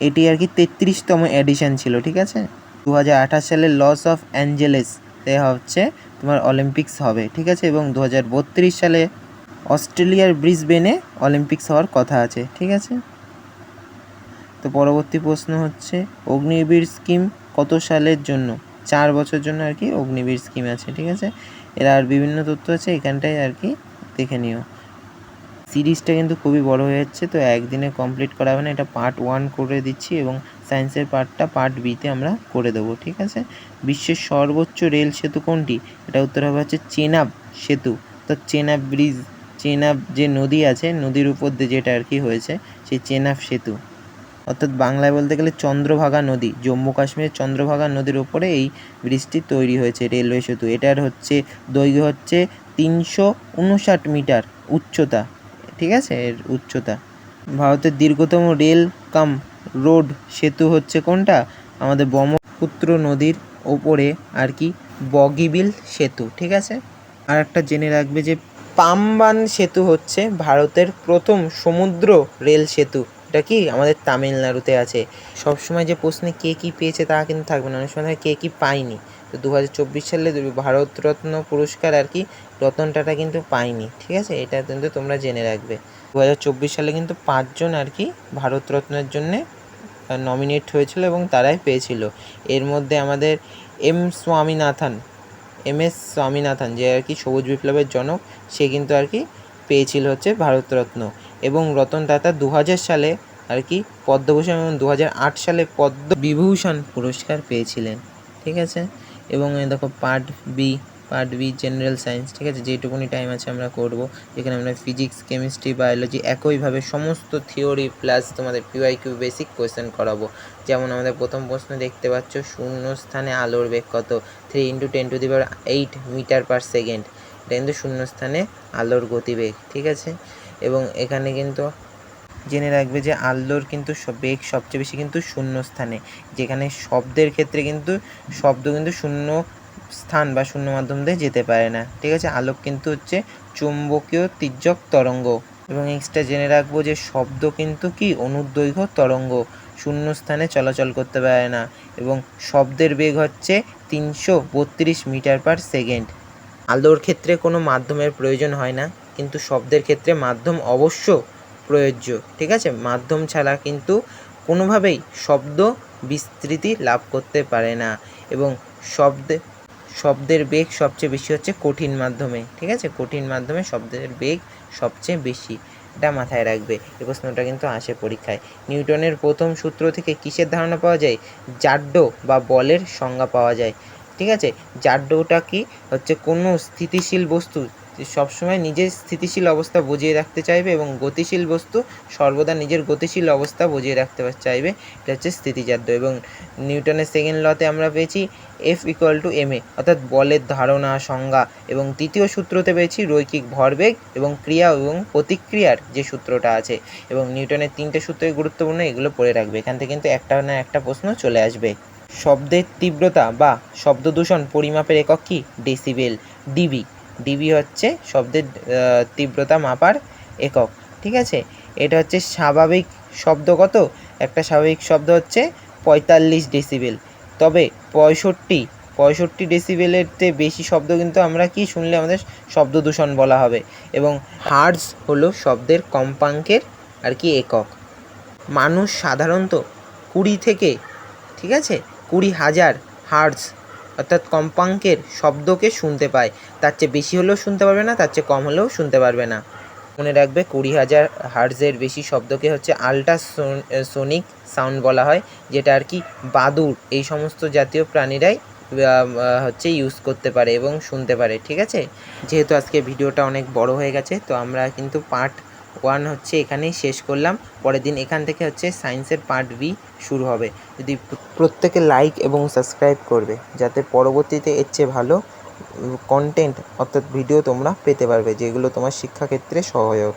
এটি আর কি 33তম এডিশন ছিল। ঠিক আছে, 2028 সালে লস অফ অ্যাঞ্জেলেসে হচ্ছে তোমার অলিম্পিক্স হবে। ঠিক আছে, এবং 2032 সালে অস্ট্রেলিয়ার ব্রিসবেনে অলিম্পিক্স হওয়ার কথা আছে। ঠিক আছে, তো পরবর্তী প্রশ্ন হচ্ছে অগ্নিবীর স্কিম কত সালের জন্য? 4 বছর জন্য আর কি অগ্নিবীর স্কিম আছে। ঠিক আছে, এর আর বিভিন্ন তথ্য আছে, এখানটায় আর কি দেখে নিও। সিরিজটা কিন্তু খুবই বড় হয়ে যাচ্ছে, তো একদিনে কমপ্লিট করা হবে না, এটা পার্ট 1 করে দিচ্ছি, এবং সায়েন্সের পার্টটা পার্ট বিতে আমরা করে দেবো। ঠিক আছে, বিশ্বের সর্বোচ্চ রেল সেতু কোনটি? এটা উত্তর হবে হচ্ছে চেনাব সেতু। তো চেনাব ব্রিজ, চেনাব যে নদী আছে, নদীর উপর দিয়ে যেটা আর কি হয়েছে, সেই চেনাব সেতু, অর্থাৎ বাংলায় বলতে গেলে চন্দ্রভাগা নদী, জম্মু কাশ্মীরের চন্দ্রভাগা নদীর ওপরে এই ব্রিজটি তৈরি হয়েছে, রেলওয়ে সেতু। এটার হচ্ছে দৈর্ঘ্য হচ্ছে 359 মিটার উচ্চতা। ঠিক আছে, এর উচ্চতা। ভারতের দীর্ঘতম রেল কাম রোড সেতু হচ্ছে কোনটা? আমাদের ব্রহ্মপুত্র নদীর ওপরে আর কি বগিবিল সেতু। ঠিক আছে, আর একটা জেনে রাখবে যে পাম্বান সেতু হচ্ছে ভারতের প্রথম সমুদ্র রেল সেতু। এটা কি আমাদের তামিলনাড়ুতে আছে। সবসময় যে প্রশ্নে কে কী পেয়েছে তা কিন্তু থাকবে না, অনেক সময় কে কী পায়নি। তো 2024 সালে ভারতরত্ন পুরস্কার আর কি রতন টাটা কিন্তু পায়নি। ঠিক আছে, এটা কিন্তু তোমরা জেনে রাখবে। 2024 সালে কিন্তু 5 জন আর কি ভারতরত্নের জন্যে নমিনেট হয়েছিল, এবং তারাই পেয়েছিল। এর মধ্যে আমাদের এস স্বামীনাথন যে আর কি সবুজ বিপ্লবের জনক, সে কিন্তু আর কি পেয়েছিল হচ্ছে ভারতরত্ন। এবং রতন টাটা 2000 সালে আর কি পদ্মভূষণ এবং 2008 সালে পদ্মবিভূষণ পুরস্কার পেয়েছিলেন। ঠিক আছে, এবং দেখো পার্ট বি জেনারেল সায়েন্স। ঠিক আছে, যেটুকুনি টাইম আছে আমরা করব, যেখানে আমরা ফিজিক্স, কেমিস্ট্রি, বায়োলজি একইভাবে সমস্ত থিওরি প্লাস তোমাদের PYQ বেসিক কোয়েশ্চেন করাবো। যেমন আমাদের প্রথম প্রশ্ন দেখতে পাচ্ছ, শূন্য স্থানে আলোর বেগ কত? 3 × 10⁸ মিটার পার সেকেন্ড। এটা কিন্তু শূন্য স্থানে আলোর গতিবেগ। ঠিক আছে, এবং এখানে কিন্তু জেনে রাখবে যে আলোর কিন্তু বেগ সবচেয়ে বেশি কিন্তু শূন্য স্থানে, যেখানে শব্দের ক্ষেত্রে কিন্তু শব্দ কিন্তু শূন্য স্থান বা শূন্য মাধ্যম দিয়ে যেতে পারে না। ঠিক আছে, আলোক কিন্তু হচ্ছে চুম্বকীয় তির্যক তরঙ্গ। এবং এক্সট্রা জেনে রাখবো যে শব্দ কিন্তু কি অনুদৈর্ঘ্য তরঙ্গ, শূন্য স্থানে চলাচল করতে পারে না, এবং শব্দের বেগ হচ্ছে 332 মিটার পার সেকেন্ড। আলোর ক্ষেত্রে কোনো মাধ্যমের প্রয়োজন হয় না, কিন্তু শব্দের ক্ষেত্রে মাধ্যম অবশ্য প্রযোজ্য। ঠিক আছে, মাধ্যম ছাড়া কিন্তু কোনোভাবেই শব্দ বিস্তৃতি লাভ করতে পারে না, এবং শব্দের বেগ সবচেয়ে বেশি হচ্ছে কঠিন মাধ্যমে। ঠিক আছে, কঠিন মাধ্যমে শব্দের বেগ সবচেয়ে বেশি, এটা মাথায় রাখবে। এই প্রশ্নটা কিন্তু আসে পরীক্ষায়। নিউটনের প্রথম সূত্র থেকে কিসের ধারণা পাওয়া যায়? জাড্য বা বলের সংজ্ঞা পাওয়া যায়। ঠিক আছে, জাড্যটা কি হচ্ছে কোনো স্থিতিশীল বস্তু সবসময় নিজের স্থিতিশীল অবস্থা বজিয়ে রাখতে চাইবে, এবং গতিশীল বস্তু সর্বদা নিজের গতিশীল অবস্থা বজিয়ে রাখতে চাইবে, এটা হচ্ছে স্থিতিজাড্য। এবং নিউটনের সেকেন্ড লতে আমরা পেয়েছি F=ma, অর্থাৎ বলের ধারণা সংজ্ঞা। এবং তৃতীয় সূত্রতে পেয়েছি রৈখিক ভরবেগ এবং ক্রিয়া এবং প্রতিক্রিয়ার যে সূত্রটা আছে। এবং নিউটনের 3টে সূত্রই গুরুত্বপূর্ণ, এগুলো পড়ে রাখবে, এখান থেকে কিন্তু একটা না একটা প্রশ্ন চলে আসবে। শব্দের তীব্রতা বা শব্দদূষণ পরিমাপের একক কি? ডেসিবেল। ডিবি হচ্ছে শব্দের তীব্রতা মাপার একক। ঠিক আছে, এটা হচ্ছে স্বাভাবিক শব্দ কত? একটা স্বাভাবিক শব্দ হচ্ছে 45 ডেসিবেল। তবে 65 ডেসিবেলের চেয়ে বেশি শব্দ কিন্তু আমরা কি শুনলে আমাদের শব্দদূষণ বলা হবে। এবং হার্টজ হলো শব্দের কম্পাঙ্কের আর কি একক। মানুষ সাধারণত 20 থেকে, ঠিক আছে, 20,000 হার্টজ অর্থাৎ কম্পাঙ্কের শব্দকে শুনতে পায়। তার চেয়ে বেশি হলেও শুনতে পারবে না, তার চেয়ে কম হলেও শুনতে পারবে না। মনে রাখবে 20,000 হার্টজের বেশি শব্দকে হচ্ছে আল্ট্রাসোনিক সাউন্ড বলা হয়, যেটা আর কি বাদুড় এই সমস্ত জাতীয় প্রাণীরাই হচ্ছে ইউজ করতে পারে এবং শুনতে পারে। ঠিক আছে, যেহেতু আজকে ভিডিওটা অনেক বড় হয়ে গেছে, তো আমরা কিন্তু পার্ট 1 হচ্ছে এখানেই শেষ করলাম। পরের দিন এখান থেকে হচ্ছে সায়েন্সের পার্ট বি শুরু হবে। যদি প্রত্যেকে লাইক এবং সাবস্ক্রাইব করবে, যাতে পরবর্তীতে এর চেয়ে ভালো কন্টেন্ট অর্থাৎ ভিডিও তোমরা পেতে পারবে, যেগুলো তোমার শিক্ষাক্ষেত্রে সহায়ক।